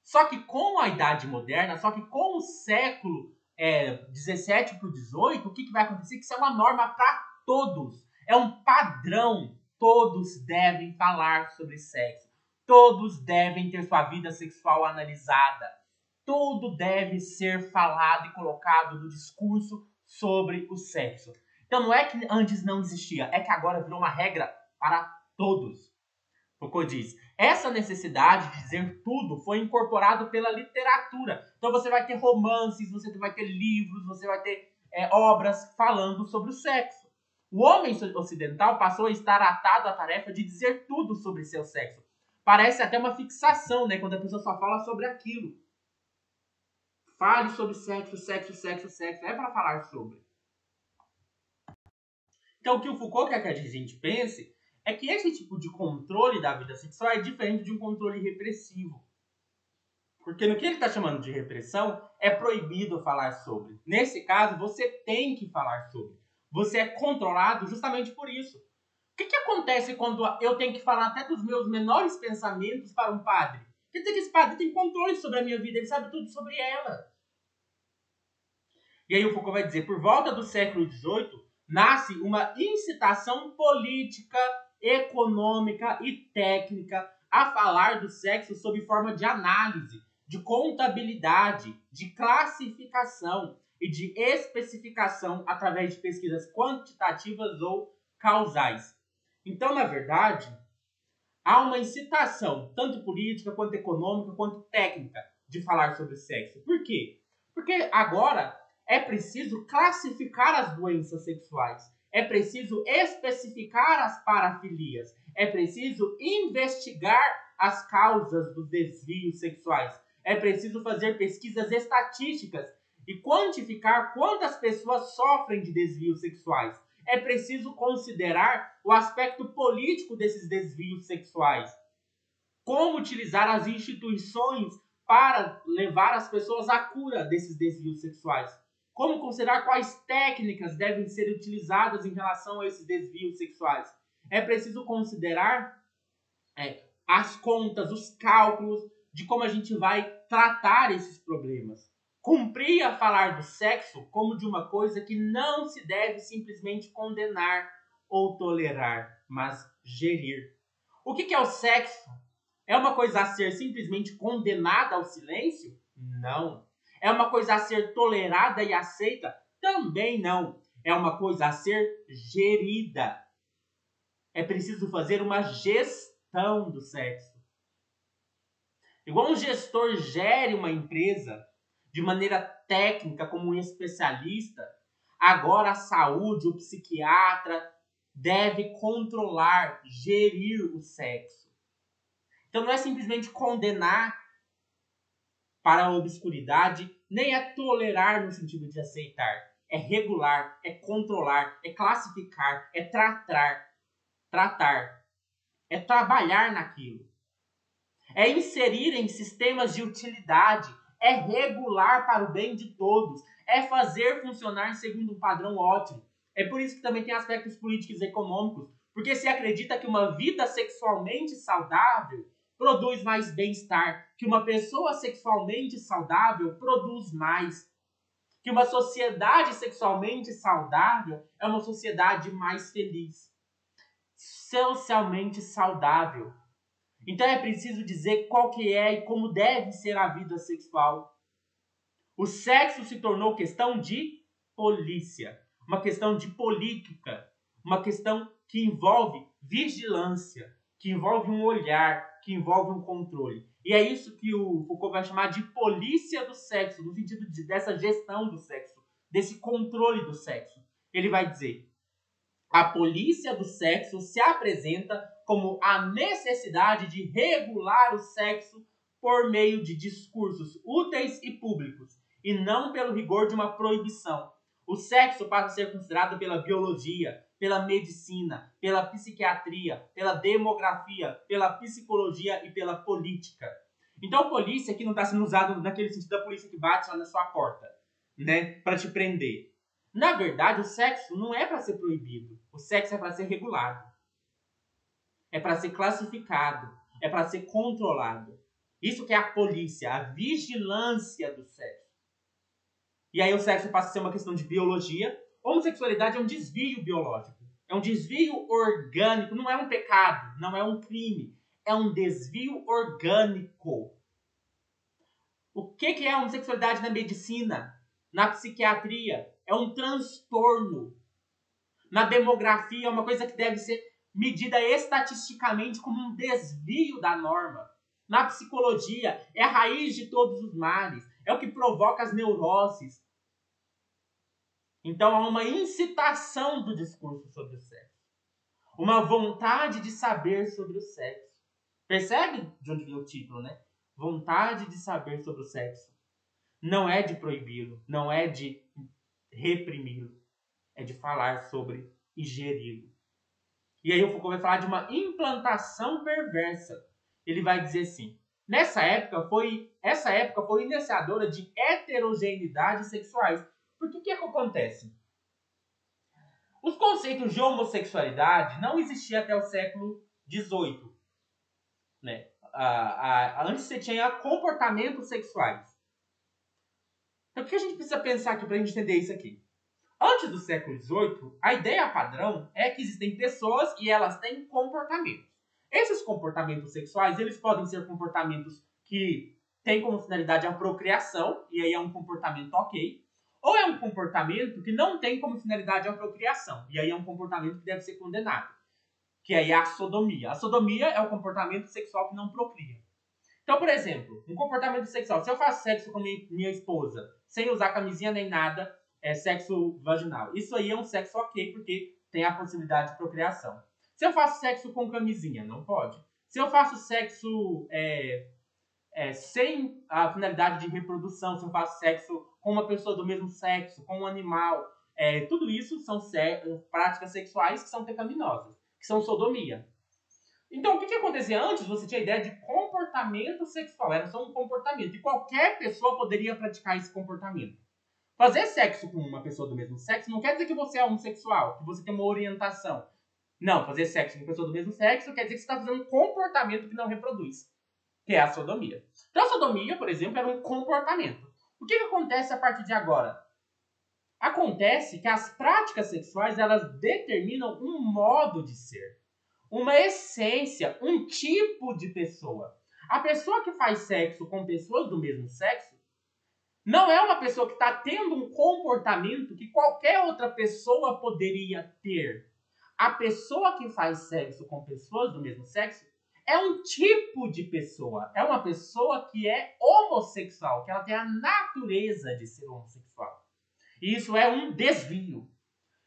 Só que com a Idade Moderna, só que com o século 17 para o 18, o que vai acontecer? Que isso é uma norma para todos. É um padrão. Todos devem falar sobre sexo. Todos devem ter sua vida sexual analisada. Tudo deve ser falado e colocado no discurso sobre o sexo. Então não é que antes não existia, é que agora virou uma regra para todos. Foucault diz, essa necessidade de dizer tudo foi incorporado pela literatura. Então você vai ter romances, você vai ter livros, você vai ter obras falando sobre o sexo. O homem ocidental passou a estar atado à tarefa de dizer tudo sobre seu sexo. Parece até uma fixação, né? Quando a pessoa só fala sobre aquilo. Fale sobre sexo, sexo, sexo, sexo. É para falar sobre. Então o que o Foucault quer que a gente pense é que esse tipo de controle da vida sexual é diferente de um controle repressivo. Porque no que ele está chamando de repressão, é proibido falar sobre. Nesse caso, você tem que falar sobre. Você é controlado justamente por isso. O que acontece quando eu tenho que falar até dos meus menores pensamentos para um padre? Quer dizer que esse padre tem controle sobre a minha vida, ele sabe tudo sobre ela. E aí o Foucault vai dizer, por volta do século XVIII, nasce uma incitação política, econômica e técnica a falar do sexo sob forma de análise, de contabilidade, de classificação e de especificação através de pesquisas quantitativas ou causais. Então, na verdade, há uma incitação, tanto política, quanto econômica, quanto técnica, de falar sobre sexo. Por quê? Porque agora é preciso classificar as doenças sexuais. É preciso especificar as parafilias. É preciso investigar as causas dos desvios sexuais. É preciso fazer pesquisas estatísticas e quantificar quantas pessoas sofrem de desvios sexuais. É preciso considerar o aspecto político desses desvios sexuais. Como utilizar as instituições para levar as pessoas à cura desses desvios sexuais. Como considerar quais técnicas devem ser utilizadas em relação a esses desvios sexuais. É preciso considerar as contas, os cálculos de como a gente vai tratar esses problemas. Cumprir a falar do sexo como de uma coisa que não se deve simplesmente condenar ou tolerar, mas gerir. O que é o sexo? É uma coisa a ser simplesmente condenada ao silêncio? Não. É uma coisa a ser tolerada e aceita? Também não. É uma coisa a ser gerida. É preciso fazer uma gestão do sexo. Igual um gestor gere uma empresa de maneira técnica, como um especialista, agora a saúde, o psiquiatra deve controlar, gerir o sexo. Então não é simplesmente condenar para a obscuridade, nem é tolerar no sentido de aceitar. É regular, é controlar, é classificar, é tratar, é trabalhar naquilo. É inserir em sistemas de utilidade, é regular para o bem de todos, é fazer funcionar segundo um padrão ótimo. É por isso que também tem aspectos políticos e econômicos, porque se acredita que uma vida sexualmente saudável produz mais bem-estar, que uma pessoa sexualmente saudável produz mais, que uma sociedade sexualmente saudável é uma sociedade mais feliz, socialmente saudável. Então é preciso dizer qual que é e como deve ser a vida sexual. O sexo se tornou questão de polícia, uma questão de política, uma questão que envolve vigilância, que envolve um olhar, que envolve um controle. E é isso que o Foucault vai chamar de polícia do sexo, no sentido dessa gestão do sexo, desse controle do sexo. Ele vai dizer: a polícia do sexo se apresenta como a necessidade de regular o sexo por meio de discursos úteis e públicos, e não pelo rigor de uma proibição. O sexo passa a ser considerado pela biologia, pela medicina, pela psiquiatria, pela demografia, pela psicologia e pela política. Então, polícia aqui não está sendo usado naquele sentido da polícia que bate lá na sua porta, né, para te prender. Na verdade, o sexo não é para ser proibido. O sexo é para ser regulado. É para ser classificado. É para ser controlado. Isso que é a polícia, a vigilância do sexo. E aí o sexo passa a ser uma questão de biologia. Homossexualidade é um desvio biológico. É um desvio orgânico. Não é um pecado. Não é um crime. É um desvio orgânico. O que é a homossexualidade na medicina? Na psiquiatria? É um transtorno. Na demografia, é uma coisa que deve ser medida estatisticamente como um desvio da norma. Na psicologia, é a raiz de todos os males. É o que provoca as neuroses. Então, há uma incitação do discurso sobre o sexo. Uma vontade de saber sobre o sexo. Percebe de onde vem o título, né? Vontade de saber sobre o sexo. Não é de proibi-lo, não é de reprimi-lo. É de falar sobre e geri-lo. E aí o Foucault vai falar de uma implantação perversa. Ele vai dizer assim: essa época foi iniciadora de heterogeneidades sexuais. Porque o que acontece? Os conceitos de homossexualidade não existiam até o século XVIII. Né? Antes você tinha comportamentos sexuais. Então o que a gente precisa pensar aqui para a gente entender isso aqui? Antes do século XVIII, a ideia padrão é que existem pessoas e elas têm comportamentos. Esses comportamentos sexuais, eles podem ser comportamentos que têm como finalidade a procriação, e aí é um comportamento ok, ou é um comportamento que não tem como finalidade a procriação, e aí é um comportamento que deve ser condenado, que aí é a sodomia. A sodomia é o comportamento sexual que não procria. Então, por exemplo, um comportamento sexual, se eu faço sexo com minha esposa sem usar camisinha nem nada, é sexo vaginal. Isso aí é um sexo ok, porque tem a possibilidade de procriação. Se eu faço sexo com camisinha, não pode. Se eu faço sexo sem a finalidade de reprodução, se eu faço sexo com uma pessoa do mesmo sexo, com um animal, tudo isso são práticas sexuais que são pecaminosas, que são sodomia. Então, o que acontecia antes? Você tinha a ideia de comportamento sexual. Era só um comportamento. E qualquer pessoa poderia praticar esse comportamento. Fazer sexo com uma pessoa do mesmo sexo não quer dizer que você é homossexual, que você tem uma orientação. Não, fazer sexo com uma pessoa do mesmo sexo quer dizer que você está fazendo um comportamento que não reproduz, que é a sodomia. Então, a sodomia, por exemplo, era um comportamento. O que acontece a partir de agora? Acontece que as práticas sexuais, elas determinam um modo de ser, uma essência, um tipo de pessoa. A pessoa que faz sexo com pessoas do mesmo sexo não é uma pessoa que está tendo um comportamento que qualquer outra pessoa poderia ter. A pessoa que faz sexo com pessoas do mesmo sexo é um tipo de pessoa. É uma pessoa que é homossexual, que ela tem a natureza de ser homossexual. E isso é um desvio.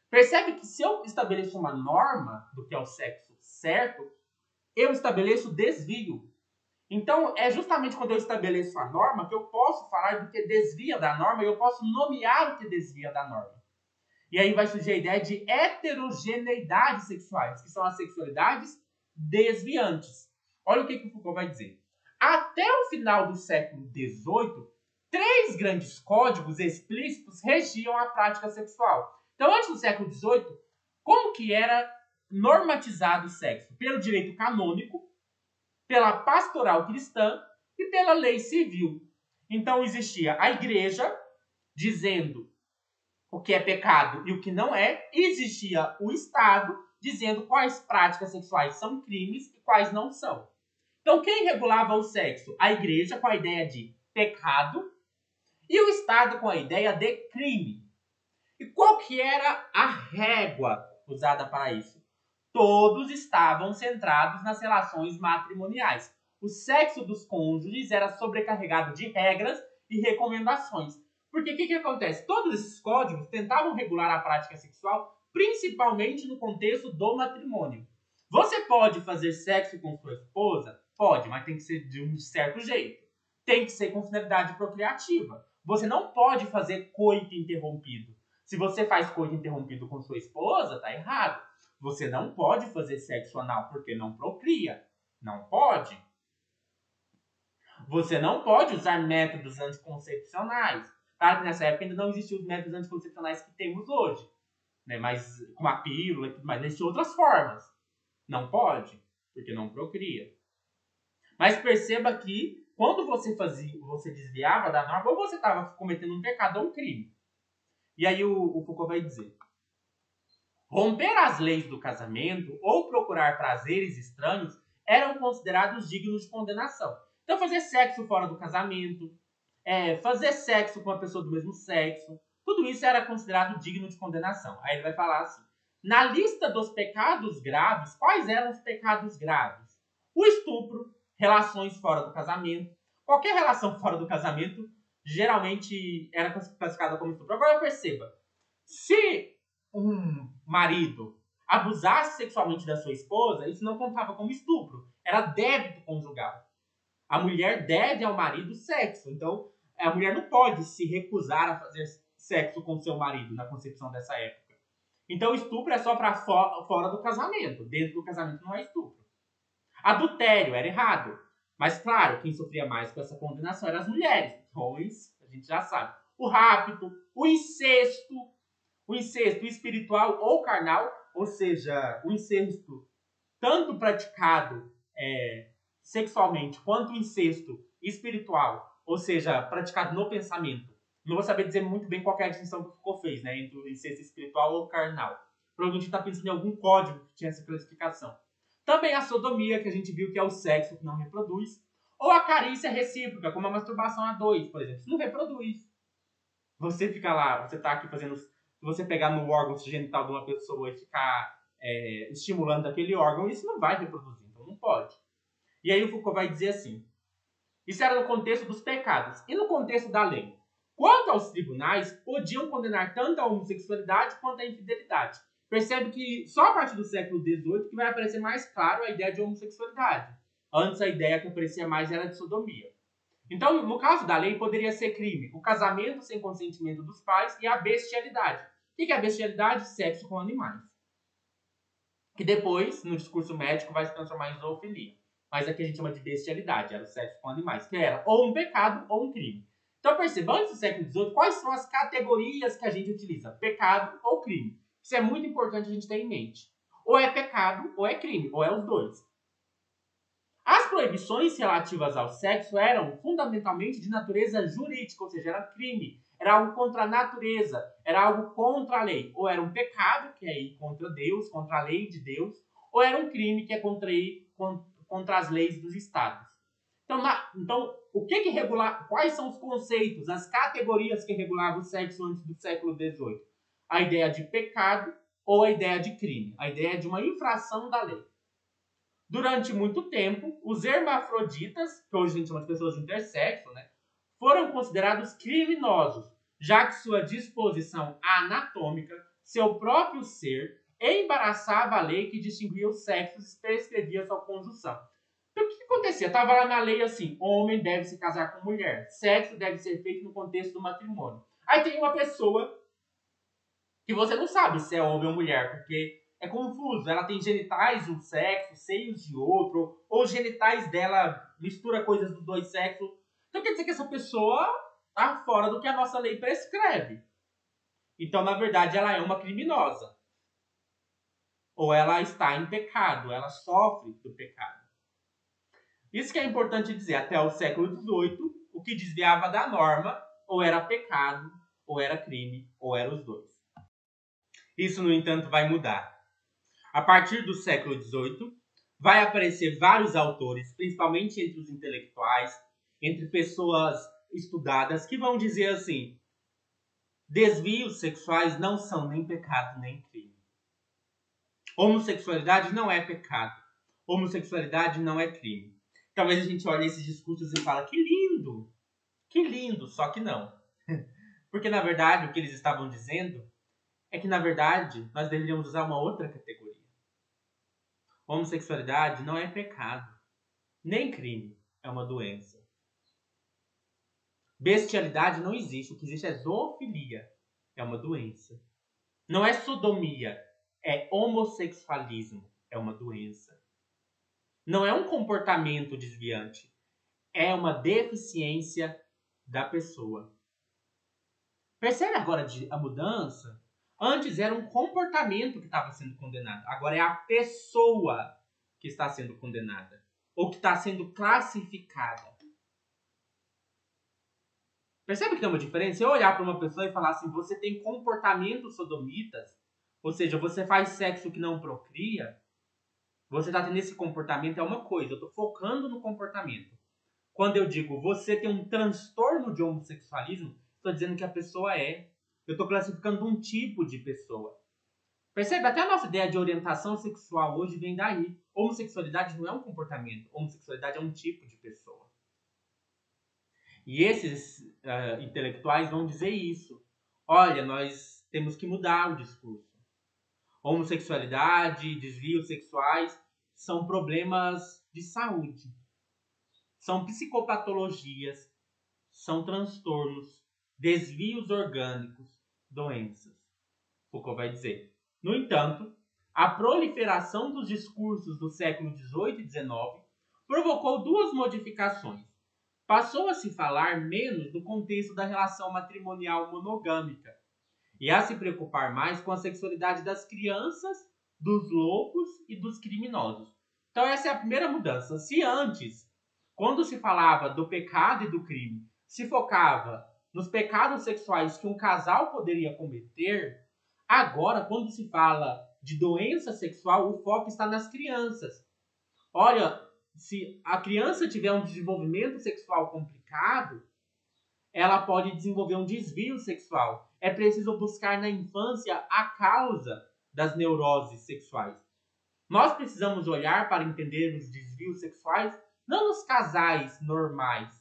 Percebe que se eu estabeleço uma norma do que é o sexo certo, eu estabeleço desvio. Então, é justamente quando eu estabeleço a norma que eu posso falar do que desvia da norma e eu posso nomear o que desvia da norma. E aí vai surgir a ideia de heterogeneidades sexuais, que são as sexualidades desviantes. Olha o que o Foucault vai dizer. Até o final do século XVIII, 3 grandes códigos explícitos regiam a prática sexual. Então, antes do século XVIII, como que era normatizado o sexo? Pelo direito canônico, pela pastoral cristã e pela lei civil. Então existia a igreja dizendo o que é pecado e o que não é, e existia o Estado dizendo quais práticas sexuais são crimes e quais não são. Então, quem regulava o sexo? A igreja, com a ideia de pecado, e o Estado com a ideia de crime. E qual que era a régua usada para isso? Todos estavam centrados nas relações matrimoniais. O sexo dos cônjuges era sobrecarregado de regras e recomendações. Porque o que acontece? Todos esses códigos tentavam regular a prática sexual, principalmente no contexto do matrimônio. Você pode fazer sexo com sua esposa? Pode, mas tem que ser de um certo jeito. Tem que ser com finalidade procriativa. Você não pode fazer coito interrompido. Se você faz coito interrompido com sua esposa, tá errado. Você não pode fazer sexo anal porque não procria. Não pode. Você não pode usar métodos anticoncepcionais. Claro que nessa época ainda não existiam os métodos anticoncepcionais que temos hoje. Né? Mas com a pílula e tudo mais, existem outras formas. Não pode, porque não procria. Mas perceba que quando você desviava da norma, ou você estava cometendo um pecado ou um crime. E aí o Foucault vai dizer: romper as leis do casamento ou procurar prazeres estranhos eram considerados dignos de condenação. Então, fazer sexo fora do casamento, fazer sexo com uma pessoa do mesmo sexo, tudo isso era considerado digno de condenação. Aí ele vai falar assim: na lista dos pecados graves, quais eram os pecados graves? O estupro, relações fora do casamento. Qualquer relação fora do casamento geralmente era classificada como estupro. Agora perceba, se um marido abusasse sexualmente da sua esposa, isso não contava como estupro, era débito conjugal. A mulher deve ao marido sexo, então a mulher não pode se recusar a fazer sexo com seu marido na concepção dessa época. Então estupro é só para fora do casamento, dentro do casamento não é estupro. Adultério era errado, mas claro, quem sofria mais com essa condenação eram as mulheres, pois a gente já sabe. O rapto, o incesto espiritual ou carnal, ou seja, o incesto tanto praticado sexualmente quanto o incesto espiritual, ou seja, praticado no pensamento. Não vou saber dizer muito bem qual é a distinção que o Foucault fez, né, entre o incesto espiritual ou carnal. Provavelmente está pensando em algum código que tinha essa classificação. Também a sodomia, que a gente viu que é o sexo que não reproduz, ou a carícia recíproca, como a masturbação a dois, por exemplo. Isso não reproduz. Você fica lá, você está aqui fazendo... Se você pegar no órgão genital de uma pessoa e ficar estimulando aquele órgão, isso não vai reproduzir, então não pode. E aí o Foucault vai dizer assim: isso era no contexto dos pecados. E no contexto da lei? Quanto aos tribunais, podiam condenar tanto a homossexualidade quanto a infidelidade. Percebe que só a partir do século XVIII que vai aparecer mais claro a ideia de homossexualidade. Antes a ideia que aparecia mais era de sodomia. Então, no caso da lei, poderia ser crime o casamento sem consentimento dos pais e a bestialidade. O que é a bestialidade? Sexo com animais. Que depois, no discurso médico, vai se transformar em zoofilia. Mas aqui a gente chama de bestialidade, era o sexo com animais, que era ou um pecado ou um crime. Então perceba, antes do século XVIII, quais são as categorias que a gente utiliza? Pecado ou crime. Isso é muito importante a gente ter em mente. Ou é pecado ou é crime, ou é os dois. As proibições relativas ao sexo eram fundamentalmente de natureza jurídica, ou seja, era crime, era algo contra a natureza, era algo contra a lei. Ou era um pecado, que é ir contra Deus, contra a lei de Deus, ou era um crime, que é contra as leis dos estados. Então o que regular? Quais são os conceitos, as categorias que regulavam o sexo antes do século XVIII? A ideia de pecado ou a ideia de crime, a ideia de uma infração da lei. Durante muito tempo, os hermafroditas, que hoje a gente chama de pessoas intersexo, né, foram considerados criminosos, já que sua disposição anatômica, seu próprio ser, embaraçava a lei que distinguia os sexos e prescrevia sua conjunção. Então, o que acontecia? Estava lá na lei assim: homem deve se casar com mulher, sexo deve ser feito no contexto do matrimônio. Aí tem uma pessoa que você não sabe se é homem ou mulher, porque é confuso. Ela tem genitais de um sexo, seios de outro, ou os genitais dela mistura coisas dos dois sexos. Então quer dizer que essa pessoa está fora do que a nossa lei prescreve. Então, na verdade, ela é uma criminosa. Ou ela está em pecado, ela sofre do pecado. Isso que é importante dizer. Até o século XVIII, o que desviava da norma ou era pecado, ou era crime, ou era os dois. Isso, no entanto, vai mudar. A partir do século XVIII, vai aparecer vários autores, principalmente entre os intelectuais, entre pessoas estudadas, que vão dizer assim: desvios sexuais não são nem pecado nem crime. Homossexualidade não é pecado. Homossexualidade não é crime. Talvez a gente olhe esses discursos e fale: que lindo, só que não. Porque, na verdade, o que eles estavam dizendo é que, na verdade, nós deveríamos usar uma outra categoria. Homossexualidade não é pecado, nem crime, é uma doença. Bestialidade não existe, o que existe é zoofilia, é uma doença. Não é sodomia, é homossexualismo, é uma doença. Não é um comportamento desviante, é uma deficiência da pessoa. Percebe agora a mudança? Antes era um comportamento que estava sendo condenado. Agora é a pessoa que está sendo condenada. Ou que está sendo classificada. Percebe que tem uma diferença? Eu olhar para uma pessoa e falar assim: você tem comportamentos sodomitas, ou seja, você faz sexo que não procria, você está tendo esse comportamento, é uma coisa. Eu estou focando no comportamento. Quando eu digo você tem um transtorno de homossexualismo, estou dizendo que a pessoa é. Eu estou classificando um tipo de pessoa. Percebe? Até a nossa ideia de orientação sexual hoje vem daí. Homossexualidade não é um comportamento. Homossexualidade é um tipo de pessoa. E esses intelectuais vão dizer isso. Olha, nós temos que mudar o discurso. Homossexualidade, desvios sexuais são problemas de saúde. São psicopatologias, são transtornos, desvios orgânicos, doenças. Foucault vai dizer. No entanto, a proliferação dos discursos do século XVIII e XIX provocou duas modificações. Passou a se falar menos do contexto da relação matrimonial monogâmica e a se preocupar mais com a sexualidade das crianças, dos loucos e dos criminosos. Então essa é a primeira mudança. Se antes, quando se falava do pecado e do crime, se focava nos pecados sexuais que um casal poderia cometer, agora, quando se fala de doença sexual, o foco está nas crianças. Olha, se a criança tiver um desenvolvimento sexual complicado, ela pode desenvolver um desvio sexual. É preciso buscar na infância a causa das neuroses sexuais. Nós precisamos olhar para entender os desvios sexuais, não nos casais normais.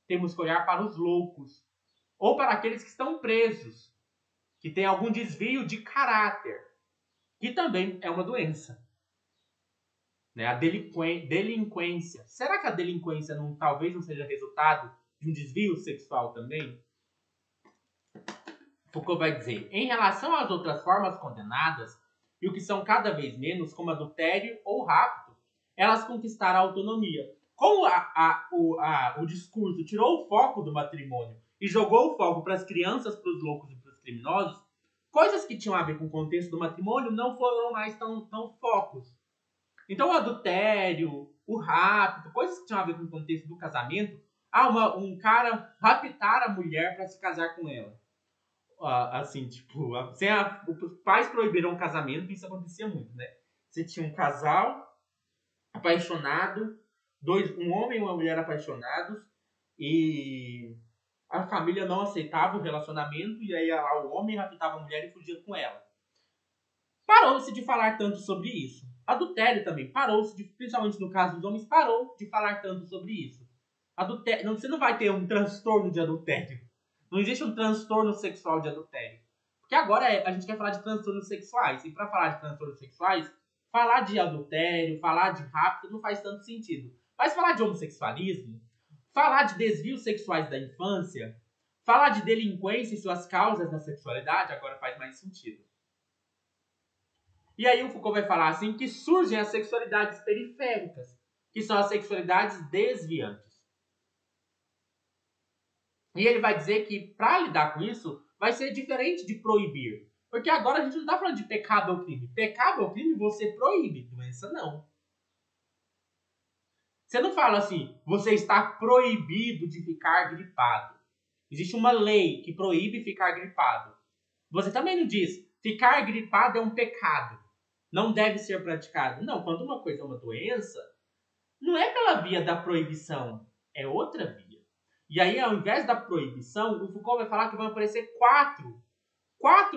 Temos que olhar para os loucos, ou para aqueles que estão presos, que têm algum desvio de caráter, que também é uma doença. Né? A delinquência. Será que a delinquência talvez não seja resultado de um desvio sexual também? Foucault vai dizer: em relação às outras formas condenadas, e o que são cada vez menos, como adultério ou rapto, elas conquistaram a autonomia. Como o discurso tirou o foco do matrimônio e jogou o foco para as crianças, para os loucos e para os criminosos, coisas que tinham a ver com o contexto do matrimônio não foram mais tão focos. Então o adultério, o rapto, coisas que tinham a ver com o contexto do casamento, um cara raptar a mulher para se casar com ela. Assim, tipo, os pais proibiram o casamento, isso acontecia muito, né? Você tinha um casal apaixonado, um homem e uma mulher apaixonados, e a família não aceitava o relacionamento, e aí o homem raptava a mulher e fugia com ela. Parou-se de falar tanto sobre isso. Adultério também, principalmente no caso dos homens, parou de falar tanto sobre isso. Você não vai ter um transtorno de adultério. Não existe um transtorno sexual de adultério. Porque agora a gente quer falar de transtornos sexuais. E para falar de transtornos sexuais, falar de adultério, falar de rapto não faz tanto sentido. Mas falar de homossexualismo, falar de desvios sexuais da infância, falar de delinquência e suas causas na sexualidade, agora faz mais sentido. E aí o Foucault vai falar assim que surgem as sexualidades periféricas, que são as sexualidades desviantes. E ele vai dizer que para lidar com isso vai ser diferente de proibir. Porque agora a gente não está falando de pecado ou crime. Pecado ou crime você proíbe, doença não. Você não fala assim, você está proibido de ficar gripado. Existe uma lei que proíbe ficar gripado. Você também não diz, ficar gripado é um pecado. não deve ser praticado. Não, quando uma coisa é uma doença, não é pela via da proibição, é outra via. E aí, ao invés da proibição, o Foucault vai falar que vão aparecer quatro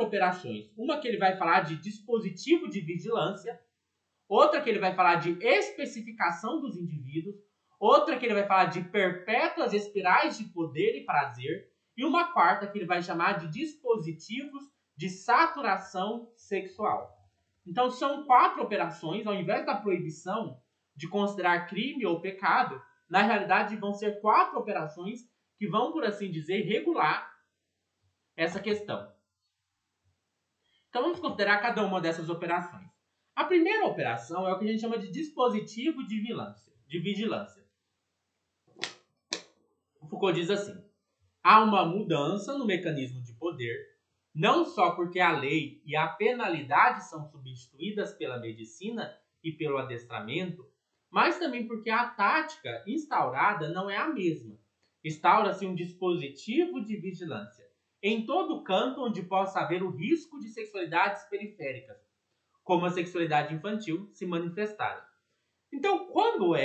operações. Uma que ele vai falar de dispositivo de vigilância, outra que ele vai falar de especificação dos indivíduos, outra que ele vai falar de perpétuas espirais de poder e prazer, e uma quarta que ele vai chamar de dispositivos de saturação sexual. Então são 4 operações, ao invés da proibição de considerar crime ou pecado, na realidade vão ser 4 operações que vão, por assim dizer, regular essa questão. Então vamos considerar cada uma dessas operações. A primeira operação é o que a gente chama de dispositivo de vigilância. O Foucault diz assim: há uma mudança no mecanismo de poder, não só porque a lei e a penalidade são substituídas pela medicina e pelo adestramento, mas também porque a tática instaurada não é a mesma. Instaura-se um dispositivo de vigilância em todo canto onde possa haver o risco de sexualidades periféricas, como a sexualidade infantil, se manifestarem. Então, quando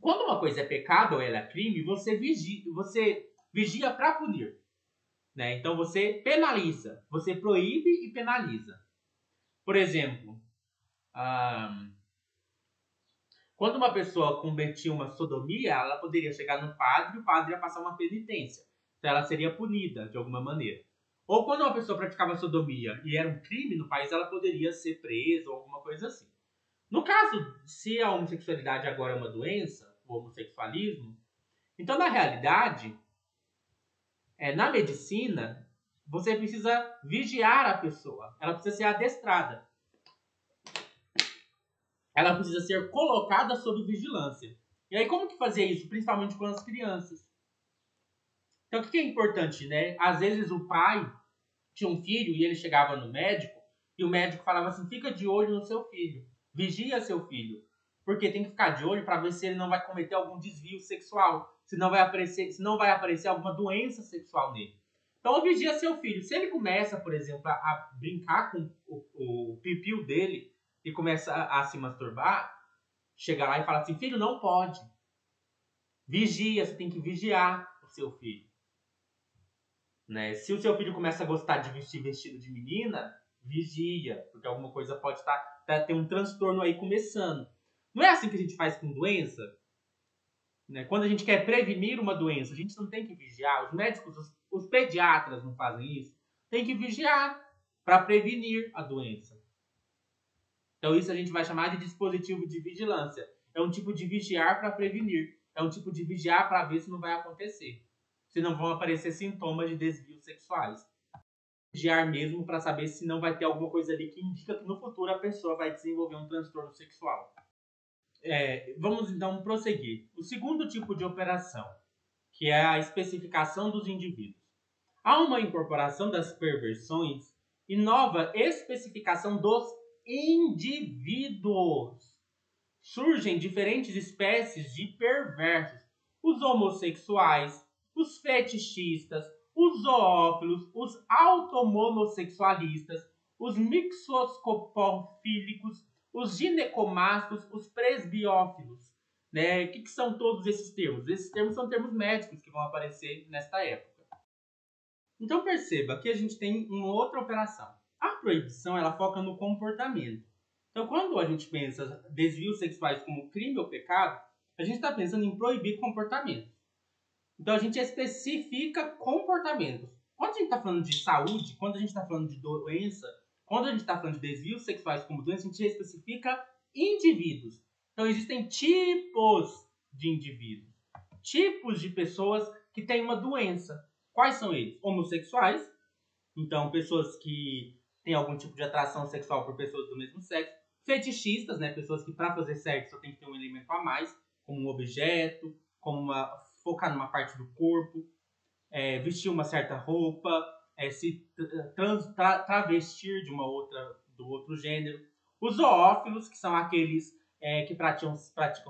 uma coisa é pecado ou ela é crime, você vigia para punir. Né? Então, você penaliza, você proíbe e penaliza. Por exemplo, quando uma pessoa cometia uma sodomia, ela poderia chegar no padre e o padre ia passar uma penitência. Então, ela seria punida de alguma maneira. Ou quando uma pessoa praticava sodomia e era um crime no país, ela poderia ser presa ou alguma coisa assim. No caso, se a homossexualidade agora é uma doença, o homossexualismo, então na realidade, na medicina, você precisa vigiar a pessoa. Ela precisa ser adestrada. Ela precisa ser colocada sob vigilância. E aí como que fazer isso? Principalmente com as crianças. Então o que é importante, né? Às vezes o pai tinha um filho e ele chegava no médico e o médico falava assim: fica de olho no seu filho, vigia seu filho, porque tem que ficar de olho para ver se ele não vai cometer algum desvio sexual, se não vai aparecer alguma doença sexual nele. Então vigia seu filho. Se ele começa, por exemplo, a brincar com o pipiu dele e começa a se masturbar, chega lá e fala assim: filho, não pode. Vigia, você tem que vigiar o seu filho. Né? Se o seu filho começa a gostar de vestir vestido de menina, vigia, porque alguma coisa pode ter um transtorno aí começando. Não é assim que a gente faz com doença? Né? Quando a gente quer prevenir uma doença, a gente não tem que vigiar. Os médicos, os pediatras não fazem isso. Tem que vigiar para prevenir a doença. Então isso a gente vai chamar de dispositivo de vigilância. É um tipo de vigiar para prevenir. É um tipo de vigiar para ver se não vai acontecer. Se não vão aparecer sintomas de desvios sexuais. Vigiar mesmo para saber se não vai ter alguma coisa ali que indica que no futuro a pessoa vai desenvolver um transtorno sexual. Vamos então prosseguir. O segundo tipo de operação, que é a especificação dos indivíduos. Há uma incorporação das perversões e nova especificação dos indivíduos. Surgem diferentes espécies de perversos. Os homossexuais, os fetichistas, os zoófilos, os automonossexualistas, os mixoscopofílicos, os ginecomastos, os presbiófilos. Né? O que são todos esses termos? Esses termos são termos médicos que vão aparecer nesta época. Então perceba que a gente tem uma outra operação. A proibição ela foca no comportamento. Então quando a gente pensa desvios sexuais como crime ou pecado, a gente está pensando em proibir comportamentos. Então a gente especifica comportamentos. Quando a gente está falando de saúde, quando a gente está falando de doença, quando a gente está falando de desvios sexuais como doença, a gente especifica indivíduos. Então existem tipos de indivíduos. Tipos de pessoas que têm uma doença. Quais são eles? Homossexuais, então pessoas que têm algum tipo de atração sexual por pessoas do mesmo sexo. Fetichistas, né? Pessoas que para fazer sexo tem que ter um elemento a mais, como um objeto, focar numa parte do corpo, vestir uma certa roupa, se travestir do outro gênero. Os zoófilos, que são aqueles que praticam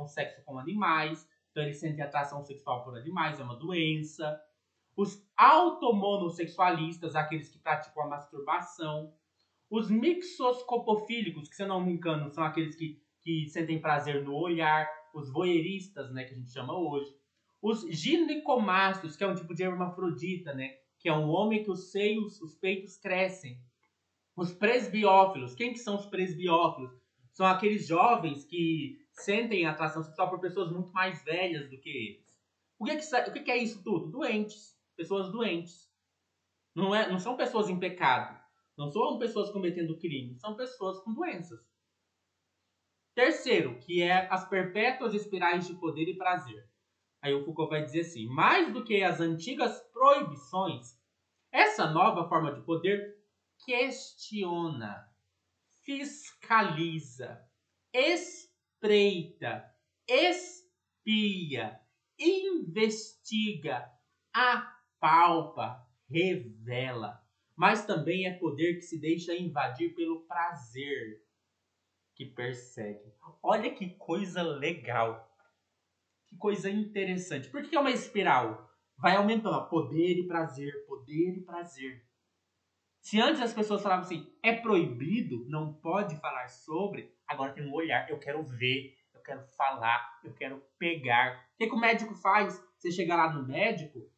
sexo com animais, então eles sentem atração sexual por animais, é uma doença. Os automonossexualistas, aqueles que praticam a masturbação. Os mixoscopofílicos, que se eu não me engano, são aqueles que sentem prazer no olhar. Os voyeuristas, né, que a gente chama hoje. Os ginecomastos, que é um tipo de hermafrodita, né, que é um homem que os seios, os peitos crescem. Os presbiófilos. Quem que são os presbiófilos? São aqueles jovens que sentem atração sexual por pessoas muito mais velhas do que eles. O que é isso tudo? Doentes. Pessoas doentes. Não são pessoas em pecado. Não são pessoas cometendo crime. São pessoas com doenças. Terceiro, que é as perpétuas espirais de poder e prazer. Aí o Foucault vai dizer assim, mais do que as antigas proibições, essa nova forma de poder questiona, fiscaliza, espreita, espia, investiga, apalpa, revela. Mas também é poder que se deixa invadir pelo prazer que persegue. Olha que coisa legal. Que coisa interessante. Por que é uma espiral? Vai aumentando, ó, poder e prazer, poder e prazer. Se antes as pessoas falavam assim, é proibido, não pode falar sobre, agora tem um olhar, eu quero ver, eu quero falar, eu quero pegar. O que o médico faz? Você chega lá no médico,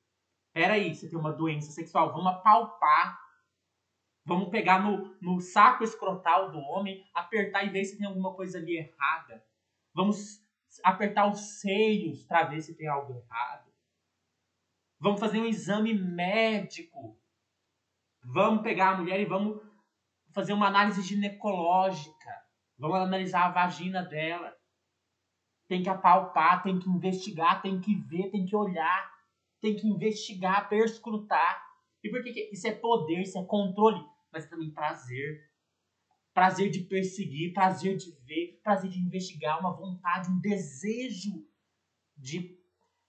peraí, você tem uma doença sexual, vamos apalpar, vamos pegar no saco escrotal do homem, apertar e ver se tem alguma coisa ali errada. Vamos apertar os seios para ver se tem algo errado. Vamos fazer um exame médico. Vamos pegar a mulher e vamos fazer uma análise ginecológica. Vamos analisar a vagina dela. Tem que apalpar, tem que investigar, tem que ver, tem que olhar. Tem que investigar, perscrutar. E por que isso é poder, isso é controle, mas é também prazer. Prazer de perseguir, prazer de ver, prazer de investigar, uma vontade, um desejo de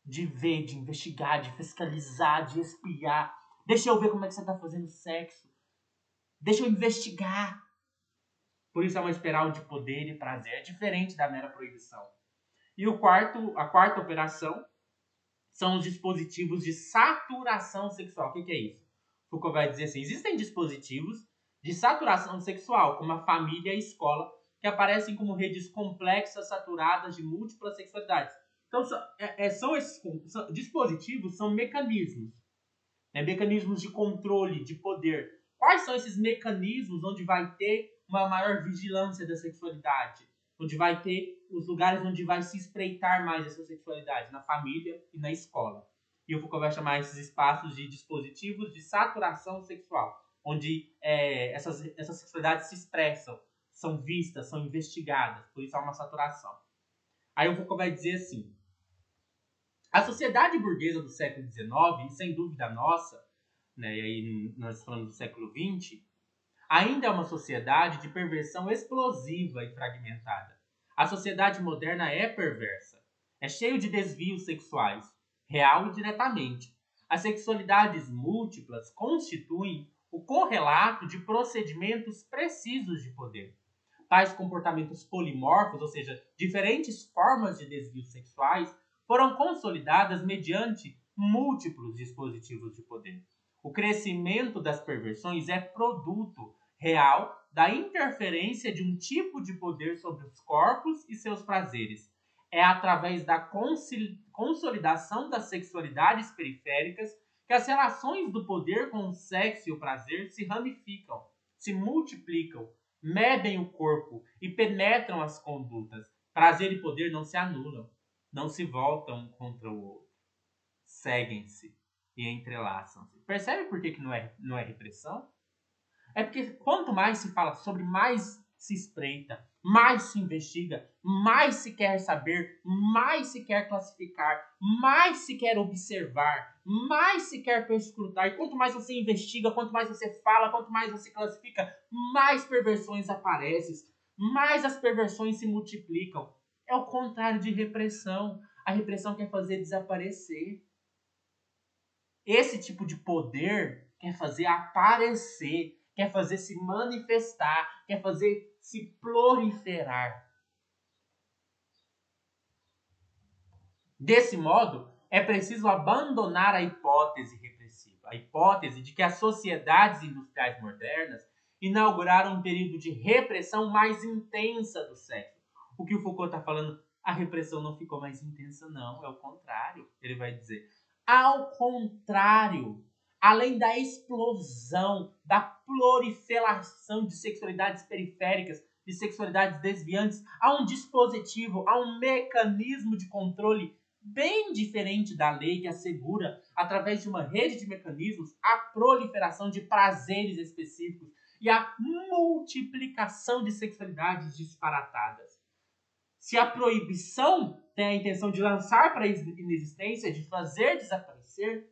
ver, de investigar, de fiscalizar, de espiar. Deixa eu ver como é que você está fazendo sexo. Deixa eu investigar. Por isso é uma espiral de poder e prazer. É diferente da mera proibição. E a quarta operação são os dispositivos de saturação sexual. O que é isso? Foucault vai dizer assim, existem dispositivos de saturação sexual, como a família e a escola, que aparecem como redes complexas, saturadas de múltiplas sexualidades. Então, dispositivos são mecanismos. Mecanismos de controle, de poder. Quais são esses mecanismos onde vai ter uma maior vigilância da sexualidade? Onde vai ter os lugares onde vai se espreitar mais essa sexualidade? Na família e na escola. E o Foucault vai chamar esses espaços de dispositivos de saturação sexual, onde essas sexualidades se expressam, são vistas, são investigadas. Por isso há uma saturação. Aí o Foucault vai dizer assim, a sociedade burguesa do século XIX, e sem dúvida nossa, né, e aí nós falamos do século XX, ainda é uma sociedade de perversão explosiva e fragmentada. A sociedade moderna é perversa. É cheio de desvios sexuais, real e diretamente. As sexualidades múltiplas constituem o correlato de procedimentos precisos de poder. Tais comportamentos polimorfos, ou seja, diferentes formas de desvios sexuais, foram consolidadas mediante múltiplos dispositivos de poder. O crescimento das perversões é produto real da interferência de um tipo de poder sobre os corpos e seus prazeres. É através da consolidação das sexualidades periféricas que as relações do poder com o sexo e o prazer se ramificam, se multiplicam, medem o corpo e penetram as condutas. Prazer e poder não se anulam, não se voltam um contra o outro. Seguem-se e entrelaçam-se. Percebe por que não é repressão? É porque quanto mais se fala sobre, mais se espreita, mais se investiga, mais se quer saber, mais se quer classificar, mais se quer observar, mais se quer perscrutar. E quanto mais você investiga, quanto mais você fala, quanto mais você classifica, mais perversões aparecem, mais as perversões se multiplicam. É o contrário de repressão. A repressão quer fazer desaparecer. Esse tipo de poder quer fazer aparecer, quer fazer se manifestar, quer fazer se proliferar. Desse modo, é preciso abandonar a hipótese repressiva, a hipótese de que as sociedades industriais modernas inauguraram um período de repressão mais intensa do sexo. O que o Foucault está falando, a repressão não ficou mais intensa, não, é o contrário, ele vai dizer. Ao contrário, além da explosão, da proliferação de sexualidades periféricas, de sexualidades desviantes, há um dispositivo, há um mecanismo de controle bem diferente da lei que assegura, através de uma rede de mecanismos, a proliferação de prazeres específicos e a multiplicação de sexualidades disparatadas. Se a proibição tem a intenção de lançar para a inexistência, de fazer desaparecer,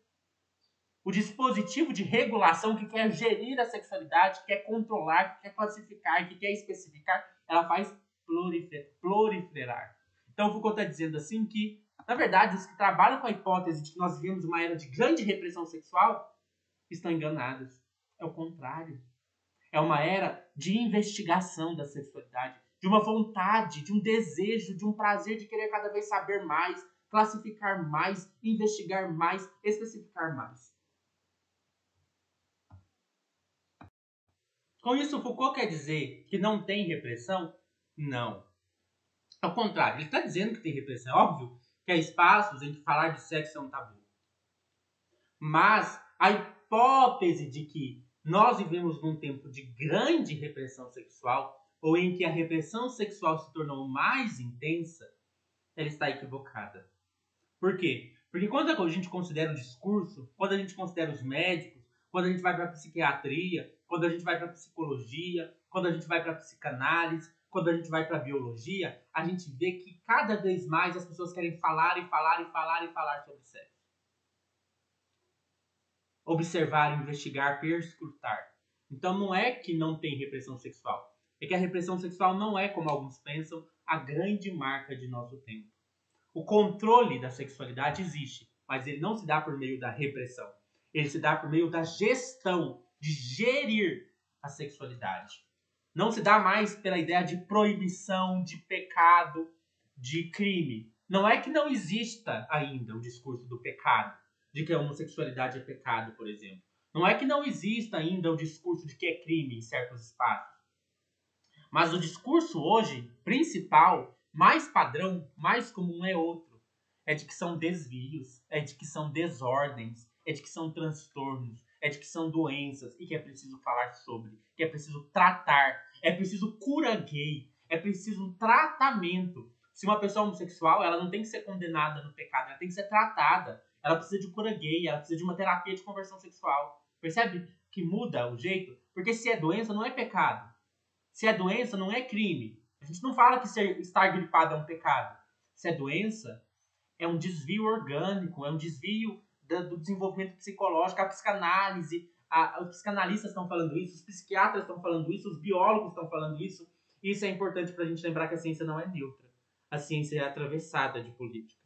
o dispositivo de regulação que quer gerir a sexualidade, que quer controlar, que quer classificar, que quer especificar, ela faz proliferar. Então, Foucault está dizendo assim que, na verdade, os que trabalham com a hipótese de que nós vivemos uma era de grande repressão sexual estão enganados. É o contrário. É uma era de investigação da sexualidade, de uma vontade, de um desejo, de um prazer de querer cada vez saber mais, classificar mais, investigar mais, especificar mais. Com isso, Foucault quer dizer que não tem repressão? Não. Ao contrário, ele está dizendo que tem repressão. É óbvio que há espaços em que falar de sexo é um tabu. Mas a hipótese de que nós vivemos num tempo de grande repressão sexual, ou em que a repressão sexual se tornou mais intensa, ela está equivocada. Por quê? Porque quando a gente considera o discurso, quando a gente considera os médicos, quando a gente vai para a psiquiatria, quando a gente vai para a psicologia, quando a gente vai para a psicanálise, quando a gente vai para a biologia, a gente vê que cada vez mais as pessoas querem falar e falar e falar e falar sobre sexo. Observar, investigar, perscrutar. Então não é que não tem repressão sexual. É que a repressão sexual não é, como alguns pensam, a grande marca de nosso tempo. O controle da sexualidade existe, mas ele não se dá por meio da repressão. Ele se dá por meio da gestão, de gerir a sexualidade. Não se dá mais pela ideia de proibição, de pecado, de crime. Não é que não exista ainda o discurso do pecado, de que a homossexualidade é pecado, por exemplo. Não é que não exista ainda o discurso de que é crime em certos espaços. Mas o discurso hoje, principal, mais padrão, mais comum é outro. É de que são desvios, é de que são desordens, é de que são transtornos, é de que são doenças e que é preciso falar sobre, que é preciso tratar, é preciso cura gay, é preciso um tratamento. Se uma pessoa homossexual, ela não tem que ser condenada no pecado, ela tem que ser tratada. Ela precisa de cura gay, ela precisa de uma terapia de conversão sexual. Percebe que muda o jeito? Porque se é doença, não é pecado. Se é doença, não é crime. A gente não fala que estar gripado é um pecado. Se é doença, é um desvio orgânico, é um desvio do desenvolvimento psicológico, a psicanálise, os psicanalistas estão falando isso, os psiquiatras estão falando isso, os biólogos estão falando isso. Isso é importante para a gente lembrar que a ciência não é neutra. A ciência é atravessada de política.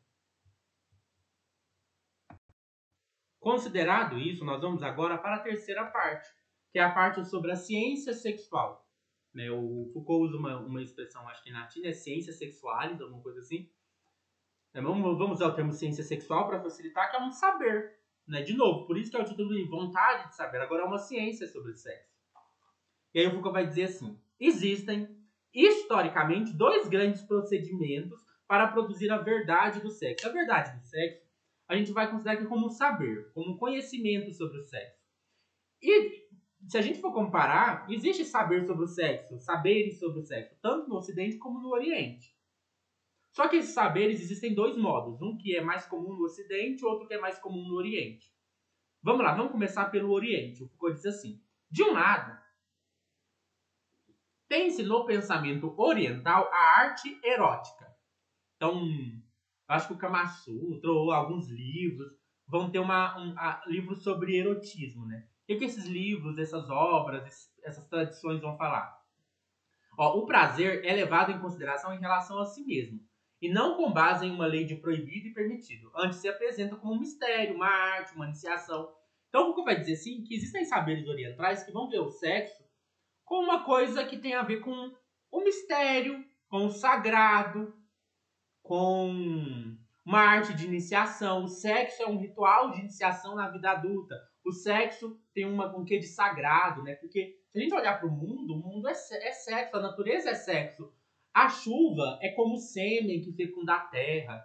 Considerado isso, nós vamos agora para a terceira parte, que é a parte sobre a ciência sexual. O Foucault usa uma expressão, acho que em latim é ciência sexualis, alguma coisa assim. Vamos usar o termo ciência sexual para facilitar, que é um saber. De novo, por isso que é o título de vontade de saber. Agora é uma ciência sobre sexo. E aí o Foucault vai dizer assim: existem, historicamente, dois grandes procedimentos para produzir a verdade do sexo. A verdade do sexo, a gente vai considerar aqui como um saber, como um conhecimento sobre o sexo. E se a gente for comparar, existe saber sobre o sexo, saberes sobre o sexo, tanto no Ocidente como no Oriente. Só que esses saberes existem dois modos, um que é mais comum no Ocidente, outro que é mais comum no Oriente. Vamos lá, vamos começar pelo Oriente. O Foucault diz assim: de um lado, tem-se no pensamento oriental a arte erótica. Então, acho que o Kama Sutra ou alguns livros vão ter livros sobre erotismo, né? O que esses livros, essas obras, essas tradições vão falar? O prazer é levado em consideração em relação a si mesmo, e não com base em uma lei de proibido e permitido. Antes se apresenta como um mistério, uma arte, uma iniciação. Então, o Foucault vai dizer sim que existem saberes orientais que vão ver o sexo como uma coisa que tem a ver com o mistério, com o sagrado, com uma arte de iniciação. O sexo é um ritual de iniciação na vida adulta. O sexo tem um quê de sagrado, né? Porque Se a gente olhar para o mundo é sexo, a natureza é sexo. A chuva é como o sêmen que fecunda a terra.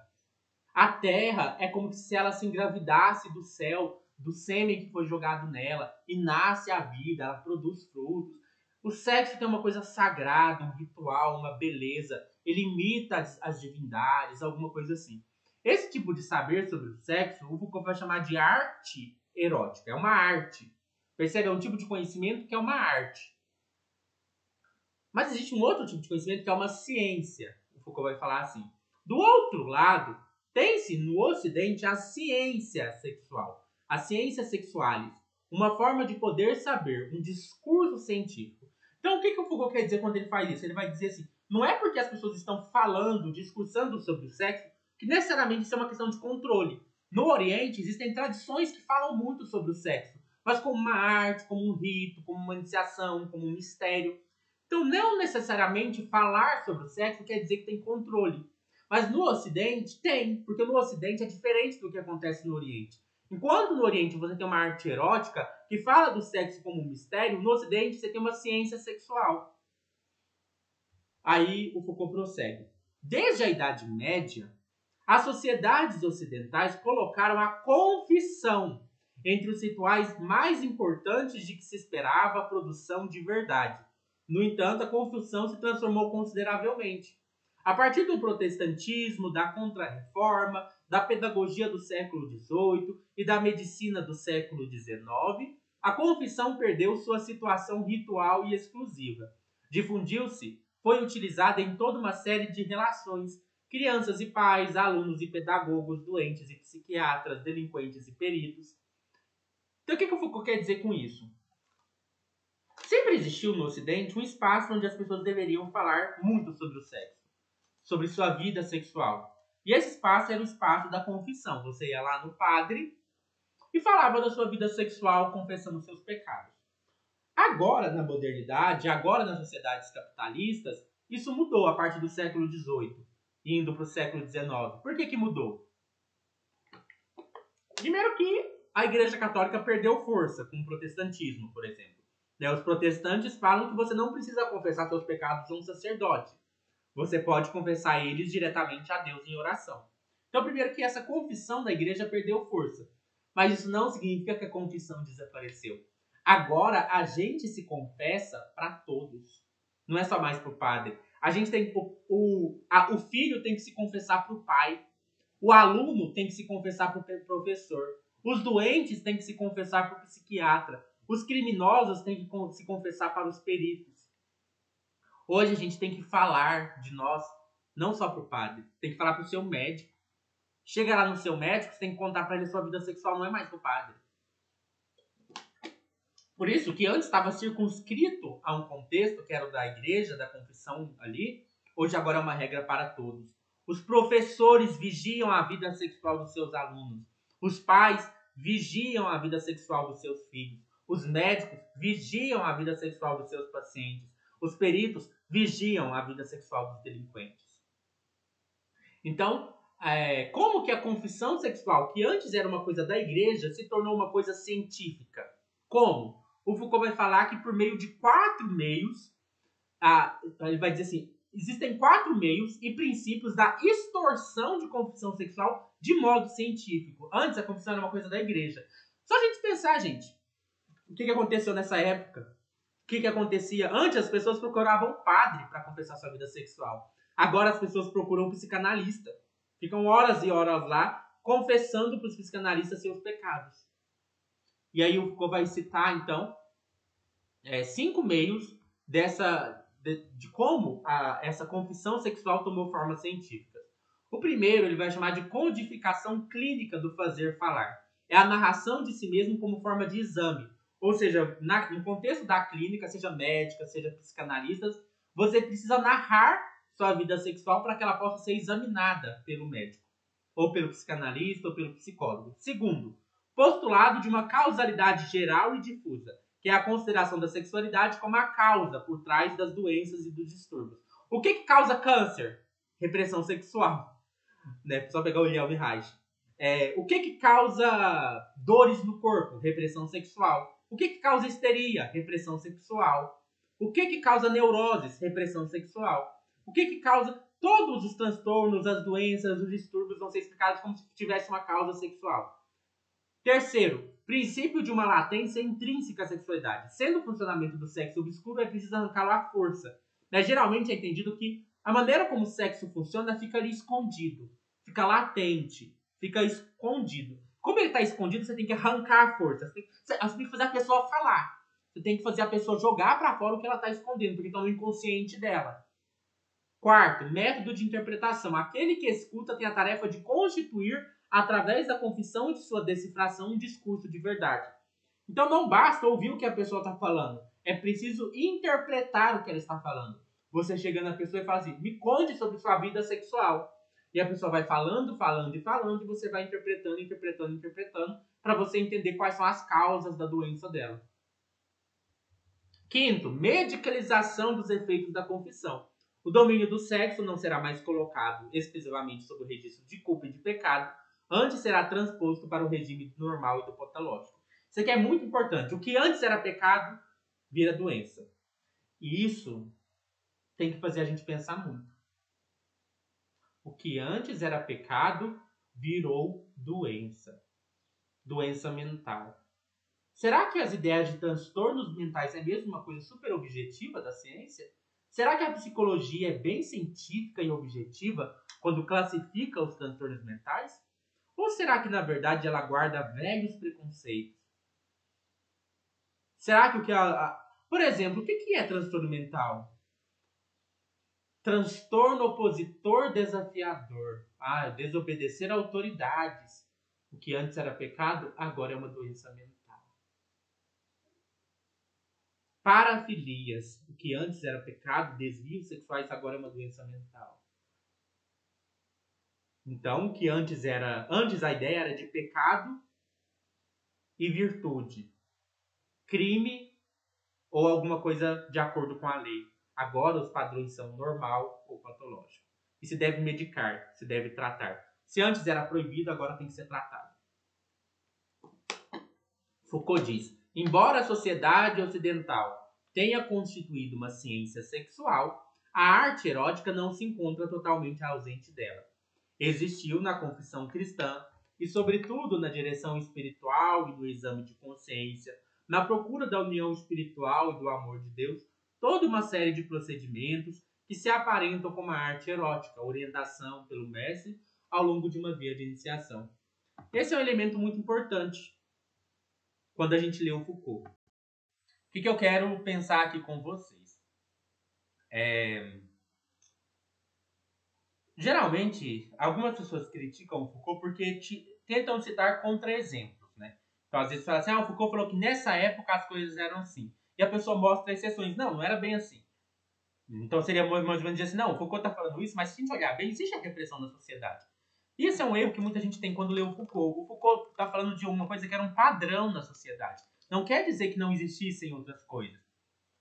A terra é como se ela se engravidasse do céu, do sêmen que foi jogado nela, e nasce a vida, ela produz frutos. O sexo tem uma coisa sagrada, um ritual, uma beleza. Ele imita as divindades, alguma coisa assim. Esse tipo de saber sobre o sexo, o Foucault vai chamar de arte erótica. É uma arte. Percebe? É um tipo de conhecimento que é uma arte. Mas existe um outro tipo de conhecimento que é uma ciência. O Foucault vai falar assim. Do outro lado, tem-se no Ocidente a ciência sexual. A ciência sexualis. Uma forma de poder saber, um discurso científico. Então, o que o Foucault quer dizer quando ele faz isso? Ele vai dizer assim, não é porque as pessoas estão falando, discursando sobre o sexo, que necessariamente isso é uma questão de controle. No Oriente, existem tradições que falam muito sobre o sexo, mas como uma arte, como um rito, como uma iniciação, como um mistério. Então, não necessariamente falar sobre o sexo quer dizer que tem controle. Mas no Ocidente tem, porque no Ocidente é diferente do que acontece no Oriente. Enquanto no Oriente você tem uma arte erótica que fala do sexo como um mistério, no Ocidente você tem uma ciência sexual. Aí o Foucault prossegue. Desde a Idade Média, as sociedades ocidentais colocaram a confissão entre os rituais mais importantes de que se esperava a produção de verdade. No entanto, a confissão se transformou consideravelmente. A partir do protestantismo, da Contra-Reforma, da pedagogia do século XVIII e da medicina do século XIX, a confissão perdeu sua situação ritual e exclusiva. Difundiu-se, foi utilizada em toda uma série de relações: crianças e pais, alunos e pedagogos, doentes e psiquiatras, delinquentes e peritos. Então, o que o Foucault quer dizer com isso? Sempre existiu no Ocidente um espaço onde as pessoas deveriam falar muito sobre o sexo, sobre sua vida sexual. E esse espaço era o espaço da confissão. Você ia lá no padre e falava da sua vida sexual, confessando seus pecados. Agora, na modernidade, agora nas sociedades capitalistas, isso mudou a partir do século XVIII, indo para o século XIX. Por que mudou? Primeiro que a Igreja Católica perdeu força com o protestantismo, por exemplo. Os protestantes falam que você não precisa confessar seus pecados a um sacerdote. Você pode confessar eles diretamente a Deus em oração. Então, primeiro que essa confissão da igreja perdeu força. Mas isso não significa que a confissão desapareceu. Agora, a gente se confessa para todos. Não é só mais para o padre. A gente tem o filho tem que se confessar para o pai. O aluno tem que se confessar para o professor. Os doentes têm que se confessar para o psiquiatra. Os criminosos têm que se confessar para os peritos. Hoje a gente tem que falar de nós, não só para o padre, tem que falar para o seu médico. Chega lá no seu médico, você tem que contar para ele sua vida sexual, não é mais para o padre. Por isso que antes estava circunscrito a um contexto, que era o da igreja, da confissão ali, hoje agora é uma regra para todos. Os professores vigiam a vida sexual dos seus alunos. Os pais vigiam a vida sexual dos seus filhos. Os médicos vigiam a vida sexual dos seus pacientes. Os peritos vigiam a vida sexual dos delinquentes. Então, como que a confissão sexual, que antes era uma coisa da igreja, se tornou uma coisa científica? Como? O Foucault vai falar que por meio de 4 meios, ele vai dizer assim, existem 4 meios e princípios da extorsão de confissão sexual de modo científico. Antes a confissão era uma coisa da igreja. Só a gente pensar, gente, o que aconteceu nessa época? O que acontecia? Antes as pessoas procuravam um padre para confessar sua vida sexual. Agora as pessoas procuram um psicanalista. Ficam horas e horas lá confessando para os psicanalistas seus pecados. E aí o Foucault vai citar, então, 5 meios de como essa confissão sexual tomou forma científica. O primeiro ele vai chamar de codificação clínica do fazer falar. É a narração de si mesmo como forma de exame. Ou seja, no contexto da clínica, seja médica, seja psicanalistas, você precisa narrar sua vida sexual para que ela possa ser examinada pelo médico, ou pelo psicanalista, ou pelo psicólogo. Segundo, postulado de uma causalidade geral e difusa, que é a consideração da sexualidade como a causa por trás das doenças e dos distúrbios. O que causa câncer? Repressão sexual. Só pegar o Guilherme Reich. O que causa dores no corpo? Repressão sexual. O que causa histeria? Repressão sexual. O que causa neuroses? Repressão sexual. O que causa todos os transtornos, as doenças, os distúrbios vão ser explicados como se tivesse uma causa sexual. Terceiro, princípio de uma latência intrínseca à sexualidade. Sendo o funcionamento do sexo obscuro, é preciso arrancá-lo à força. Mas geralmente é entendido que a maneira como o sexo funciona fica ali escondido, fica latente, fica escondido. Como ele está escondido, você tem que arrancar a força. Você tem que fazer a pessoa falar. Você tem que fazer a pessoa jogar para fora o que ela está escondendo, porque está no inconsciente dela. Quarto, método de interpretação. Aquele que escuta tem a tarefa de constituir, através da confissão e de sua decifração, um discurso de verdade. Então não basta ouvir o que a pessoa está falando. É preciso interpretar o que ela está falando. Você chega na pessoa e fala assim, me conte sobre sua vida sexual. E a pessoa vai falando, falando e falando, e você vai interpretando, para você entender quais são as causas da doença dela. Quinto, medicalização dos efeitos da confissão. O domínio do sexo não será mais colocado exclusivamente sob o registro de culpa e de pecado, antes será transposto para o regime normal e do patológico. Isso aqui é muito importante. O que antes era pecado, vira doença. E isso tem que fazer a gente pensar muito. O que antes era pecado, virou doença. Doença mental. Será que as ideias de transtornos mentais é mesmo uma coisa super objetiva da ciência? Será que a psicologia é bem científica e objetiva quando classifica os transtornos mentais? Ou será que, na verdade, ela guarda velhos preconceitos? Será que o que Por exemplo, o que é transtorno mental? Transtorno opositor desafiador. Desobedecer a autoridades. O que antes era pecado, agora é uma doença mental. Parafilias. O que antes era pecado, desvios sexuais, agora é uma doença mental. Então, o que antes a ideia era de pecado e virtude. Crime ou alguma coisa de acordo com a lei. Agora os padrões são normal ou patológico. E se deve medicar, se deve tratar. Se antes era proibido, agora tem que ser tratado. Foucault diz, embora a sociedade ocidental tenha constituído uma ciência sexual, a arte erótica não se encontra totalmente ausente dela. Existiu na confissão cristã e, sobretudo, na direção espiritual e no exame de consciência, na procura da união espiritual e do amor de Deus, toda uma série de procedimentos que se aparentam como a arte erótica, orientação pelo mestre ao longo de uma via de iniciação. Esse é um elemento muito importante quando a gente lê o Foucault. O que eu quero pensar aqui com vocês? Geralmente, algumas pessoas criticam o Foucault porque tentam citar contra-exemplos, né? Então, às vezes, fala assim, o Foucault falou que nessa época as coisas eram assim. E a pessoa mostra exceções. Não era bem assim. Então, seria mais ou menos dizer assim, não, o Foucault está falando isso, mas se a gente olhar bem, existe a repressão da sociedade. E esse é um erro que muita gente tem quando lê o Foucault. O Foucault está falando de uma coisa que era um padrão na sociedade. Não quer dizer que não existissem outras coisas.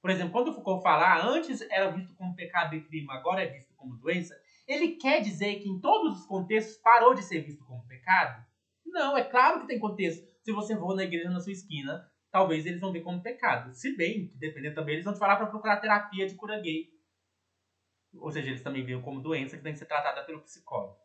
Por exemplo, quando o Foucault fala, antes era visto como pecado e crime, agora é visto como doença, ele quer dizer que em todos os contextos parou de ser visto como pecado? Não, é claro que tem contexto. Se você for na igreja na sua esquina, talvez eles vão ver como pecado. Se bem que, dependendo também, eles vão te falar para procurar terapia de cura gay. Ou seja, eles também veem como doença que tem que ser tratada pelo psicólogo.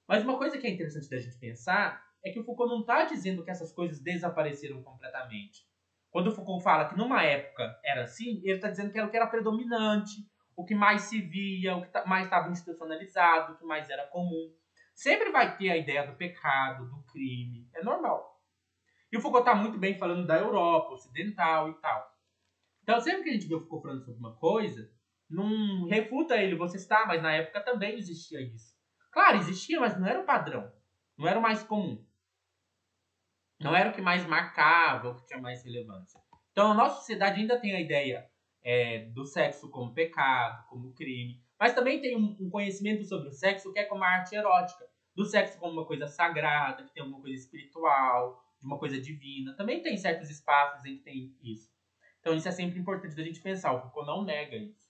Mas uma coisa que é interessante da gente pensar é que o Foucault não está dizendo que essas coisas desapareceram completamente. Quando o Foucault fala que numa época era assim, ele está dizendo que era o que era predominante, o que mais se via, o que mais estava institucionalizado, o que mais era comum. Sempre vai ter a ideia do pecado, do crime. É normal. E o Foucault está muito bem falando da Europa ocidental e tal. Então, sempre que a gente vê o Foucault falando sobre uma coisa, não refuta ele, você está, mas na época também existia isso. Claro, existia, mas não era o padrão. Não era o mais comum. Não era o que mais marcava, o que tinha mais relevância. Então, a nossa sociedade ainda tem a ideia do sexo como pecado, como crime. Mas também tem um conhecimento sobre o sexo que é como a arte erótica. Do sexo como uma coisa sagrada, que tem alguma coisa espiritual, de uma coisa divina. Também tem certos espaços em que tem isso. Então, isso é sempre importante da gente pensar. O Foucault não nega isso.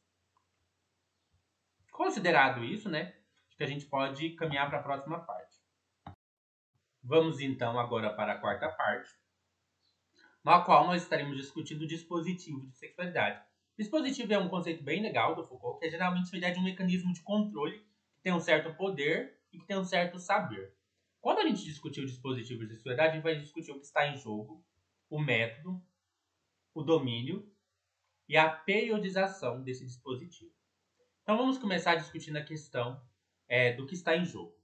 Considerado isso, né? Acho que a gente pode caminhar para a próxima parte. Vamos então agora para a quarta parte. na qual nós estaremos discutindo o dispositivo de sexualidade. Dispositivo é um conceito bem legal do Foucault, que é geralmente a ideia de um mecanismo de controle que tem um certo poder e que tem um certo saber. Quando a gente discutir o dispositivo de sexualidade, a gente vai discutir o que está em jogo, o método, o domínio e a periodização desse dispositivo. Então vamos começar discutindo a questão do que está em jogo.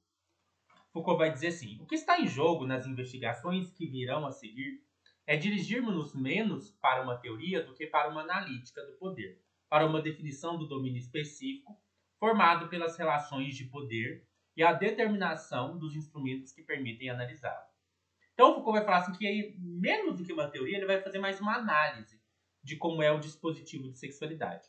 Foucault vai dizer assim: o que está em jogo nas investigações que virão a seguir é dirigirmos-nos menos para uma teoria do que para uma analítica do poder, para uma definição do domínio específico, formado pelas relações de poder e a determinação dos instrumentos que permitem analisá-lo. Então Foucault vai falar assim que aí, menos do que uma teoria, ele vai fazer mais uma análise de como é o dispositivo de sexualidade.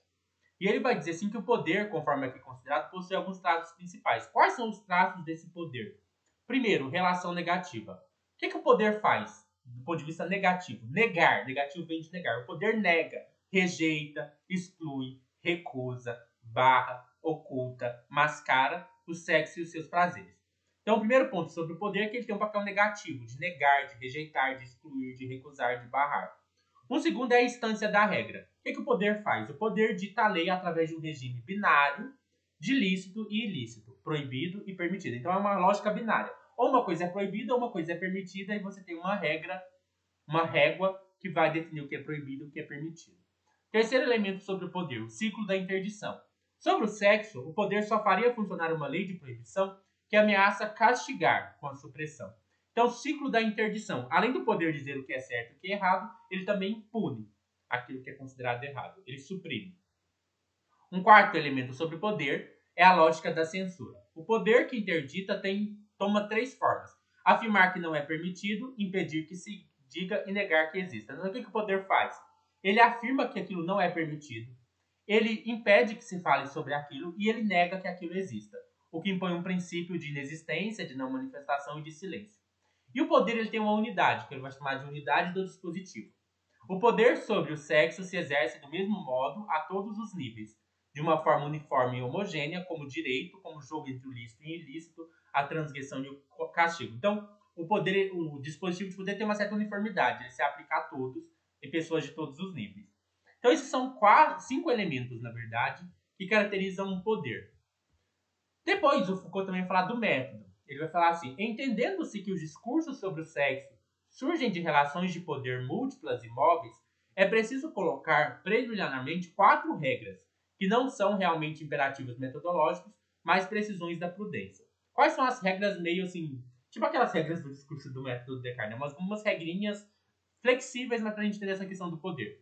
E ele vai dizer assim que o poder, conforme aqui considerado, possui alguns traços principais. Quais são os traços desse poder? Primeiro, relação negativa. O que o poder faz do ponto de vista negativo? Negar. Negativo vem de negar. O poder nega, rejeita, exclui, recusa, barra, oculta, mascara o sexo e os seus prazeres. Então, o primeiro ponto sobre o poder é que ele tem um papel negativo, de negar, de rejeitar, de excluir, de recusar, de barrar. Um segundo é a instância da regra. O que o poder faz? O poder dita a lei através de um regime binário de lícito e ilícito, proibido e permitido. Então é uma lógica binária. Ou uma coisa é proibida ou uma coisa é permitida e você tem uma regra, uma régua que vai definir o que é proibido e o que é permitido. Terceiro elemento sobre o poder, o ciclo da interdição. Sobre o sexo, o poder só faria funcionar uma lei de proibição que ameaça castigar com a supressão. Então, o ciclo da interdição, além do poder dizer o que é certo e o que é errado, ele também pune aquilo que é considerado errado. Ele suprime. Um quarto elemento sobre o poder é a lógica da censura. O poder que interdita toma três formas: afirmar que não é permitido, impedir que se diga e negar que exista. Então, o que o poder faz? Ele afirma que aquilo não é permitido, ele impede que se fale sobre aquilo e ele nega que aquilo exista, o que impõe um princípio de inexistência, de não manifestação e de silêncio. E o poder ele tem uma unidade, que ele vai chamar de unidade do dispositivo. O poder sobre o sexo se exerce do mesmo modo a todos os níveis, de uma forma uniforme e homogênea, como direito, como jogo entre o lícito e o ilícito, a transgressão e o castigo. Então, o dispositivo de poder tem uma certa uniformidade, ele se aplica a todos, em pessoas de todos os níveis. Então, esses são 5 elementos, na verdade, que caracterizam um poder. Depois, o Foucault também vai falar do método. Ele vai falar assim: entendendo-se que os discursos sobre o sexo surgem de relações de poder múltiplas e móveis, é preciso colocar preliminarmente 4 regras, que não são realmente imperativos metodológicos, mas precisões da prudência. Quais são as regras meio assim, tipo aquelas regras do discurso do método Descartes, né? Umas regrinhas flexíveis, mas para a gente entender essa questão do poder.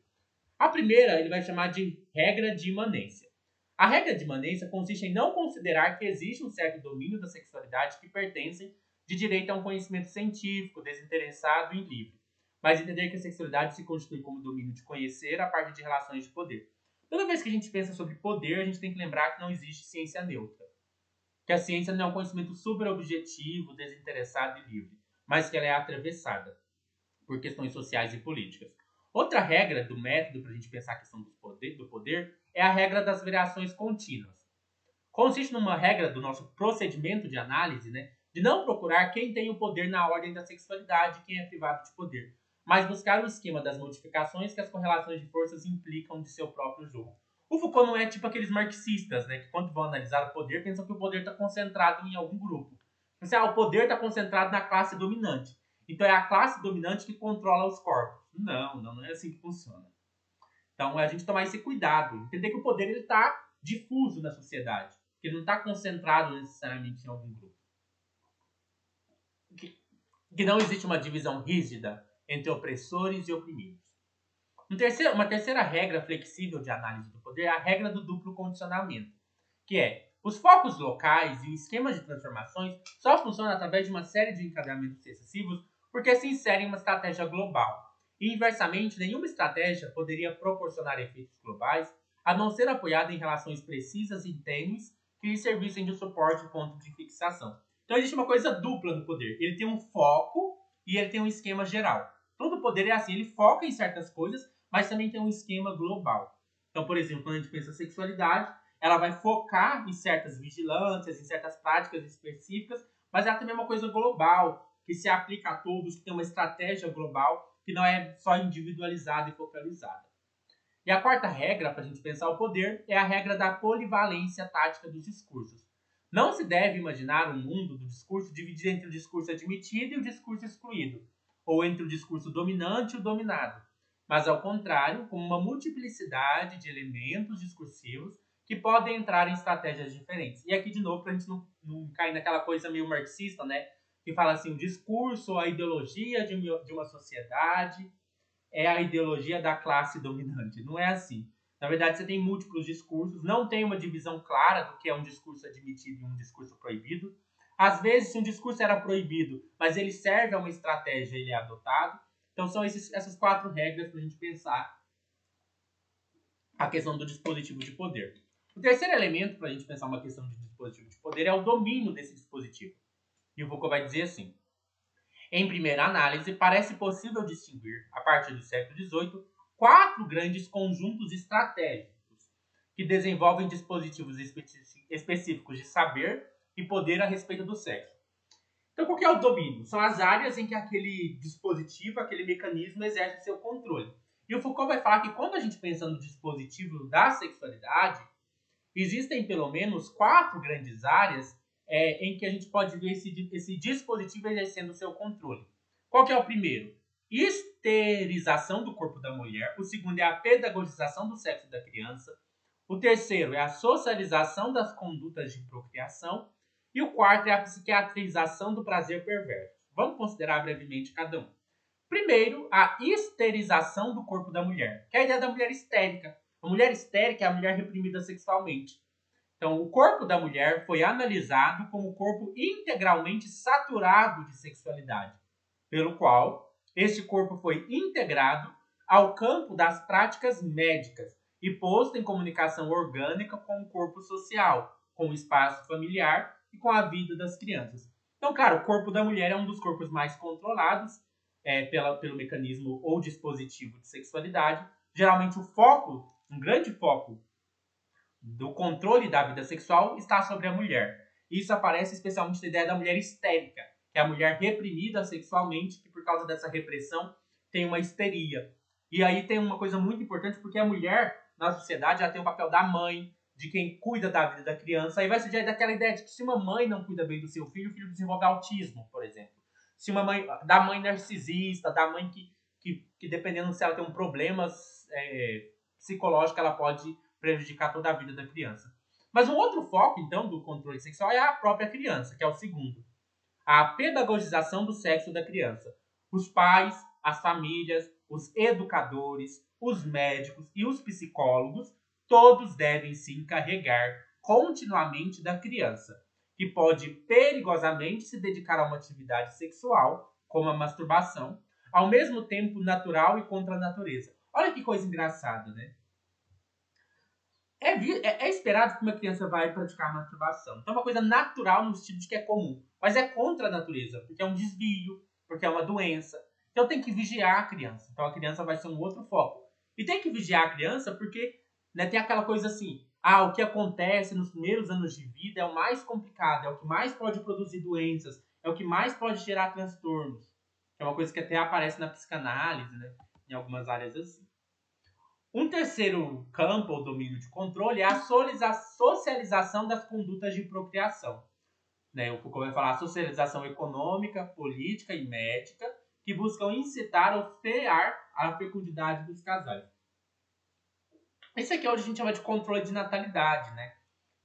A primeira ele vai chamar de regra de imanência. A regra de imanência consiste em não considerar que existe um certo domínio da sexualidade que pertence de direito a um conhecimento científico, desinteressado e livre, mas entender que a sexualidade se constitui como domínio de conhecer a partir de relações de poder. Toda vez que a gente pensa sobre poder, a gente tem que lembrar que não existe ciência neutra, que a ciência não é um conhecimento super objetivo, desinteressado e livre, mas que ela é atravessada por questões sociais e políticas. Outra regra do método para a gente pensar a questão do poder é a regra das variações contínuas. Consiste numa regra do nosso procedimento de análise, né, de não procurar quem tem o poder na ordem da sexualidade e quem é privado de poder, mas buscar o esquema das modificações que as correlações de forças implicam de seu próprio jogo. O Foucault não é tipo aqueles marxistas, né, que quando vão analisar o poder, pensam que o poder está concentrado em algum grupo. O poder está concentrado na classe dominante. Então é a classe dominante que controla os corpos. Não é assim que funciona. Então é a gente tomar esse cuidado, entender que o poder está difuso na sociedade, que ele não está concentrado necessariamente em algum grupo. Que não existe uma divisão rígida entre opressores e oprimidos. Uma terceira regra flexível de análise do poder é a regra do duplo condicionamento, que é: os focos locais e o esquema de transformações só funcionam através de uma série de encadeamentos sucessivos porque se inserem em uma estratégia global. E, inversamente, nenhuma estratégia poderia proporcionar efeitos globais a não ser apoiada em relações precisas e tênues que lhe servissem de suporte e ponto de fixação. Então existe uma coisa dupla no poder. Ele tem um foco e ele tem um esquema geral. Todo poder é assim, ele foca em certas coisas, mas também tem um esquema global. Então, por exemplo, quando a gente pensa em sexualidade, ela vai focar em certas vigilâncias, em certas práticas específicas, mas ela também é uma coisa global, que se aplica a todos, que tem uma estratégia global que não é só individualizada e focalizada. E a quarta regra, para a gente pensar o poder, é a regra da polivalência tática dos discursos. Não se deve imaginar um mundo do discurso dividido entre o discurso admitido e o discurso excluído, ou entre o discurso dominante e o dominado, mas ao contrário, como uma multiplicidade de elementos discursivos que podem entrar em estratégias diferentes. E aqui, de novo, para a gente não cair naquela coisa meio marxista, né? Que fala assim, o discurso, a ideologia de uma sociedade é a ideologia da classe dominante. Não é assim. Na verdade, você tem múltiplos discursos, não tem uma divisão clara do que é um discurso admitido e um discurso proibido. Às vezes, se um discurso era proibido, mas ele serve a uma estratégia, ele é adotado. Então, são essas 4 regras para a gente pensar a questão do dispositivo de poder. O terceiro elemento para a gente pensar uma questão de dispositivo de poder é o domínio desse dispositivo. E o Foucault vai dizer assim: em primeira análise, parece possível distinguir, a partir do século XVIII, 4 grandes conjuntos estratégicos que desenvolvem dispositivos específicos de saber e poder a respeito do sexo. Então, qual que é o domínio? São as áreas em que aquele dispositivo, aquele mecanismo exerce seu controle. E o Foucault vai falar que quando a gente pensa no dispositivo da sexualidade, existem pelo menos 4 grandes áreas em que a gente pode ver esse dispositivo exercendo seu controle. Qual que é o primeiro? Esterilização do corpo da mulher. O segundo é a pedagogização do sexo da criança. O terceiro é a socialização das condutas de procriação. E o quarto é a psiquiatrização do prazer perverso. Vamos considerar brevemente cada um. Primeiro, a esterilização do corpo da mulher, que é a ideia da mulher histérica. A mulher histérica é a mulher reprimida sexualmente. Então, o corpo da mulher foi analisado como corpo integralmente saturado de sexualidade, pelo qual este corpo foi integrado ao campo das práticas médicas e posto em comunicação orgânica com o corpo social, com o espaço familiar e com a vida das crianças. Então, claro, o corpo da mulher é um dos corpos mais controlados pelo mecanismo ou dispositivo de sexualidade. Geralmente o foco, um grande foco do controle da vida sexual está sobre a mulher. Isso aparece especialmente na ideia da mulher histérica, que é a mulher reprimida sexualmente, que por causa dessa repressão tem uma histeria. E aí tem uma coisa muito importante, porque a mulher, na sociedade, ela tem o papel da mãe, de quem cuida da vida da criança. Aí vai surgir daquela ideia de que se uma mãe não cuida bem do seu filho, o filho desenvolve autismo, por exemplo. Se uma mãe, da mãe narcisista, da mãe que dependendo se ela tem um problema psicológico, ela pode prejudicar toda a vida da criança. Mas um outro foco, então, do controle sexual é a própria criança, que é o segundo. A pedagogização do sexo da criança. Os pais, as famílias, os educadores, os médicos e os psicólogos, todos devem se encarregar continuamente da criança, que pode perigosamente se dedicar a uma atividade sexual, como a masturbação, ao mesmo tempo natural e contra a natureza. Olha que coisa engraçada, né? É esperado que uma criança vai praticar masturbação. Então é uma coisa natural no sentido de que é comum. Mas é contra a natureza, porque é um desvio, porque é uma doença. Então tem que vigiar a criança. Então a criança vai ser um outro foco. E tem que vigiar a criança porque tem aquela coisa assim, o que acontece nos primeiros anos de vida é o mais complicado, é o que mais pode produzir doenças, é o que mais pode gerar transtornos. É uma coisa que até aparece na psicanálise, né? Em algumas áreas assim. Um terceiro campo ou domínio de controle é a socialização das condutas de procriação. O Foucault vai falar socialização econômica, política e médica, que buscam incitar ou frear a fecundidade dos casais. Esse aqui é o que a gente chama de controle de natalidade, né?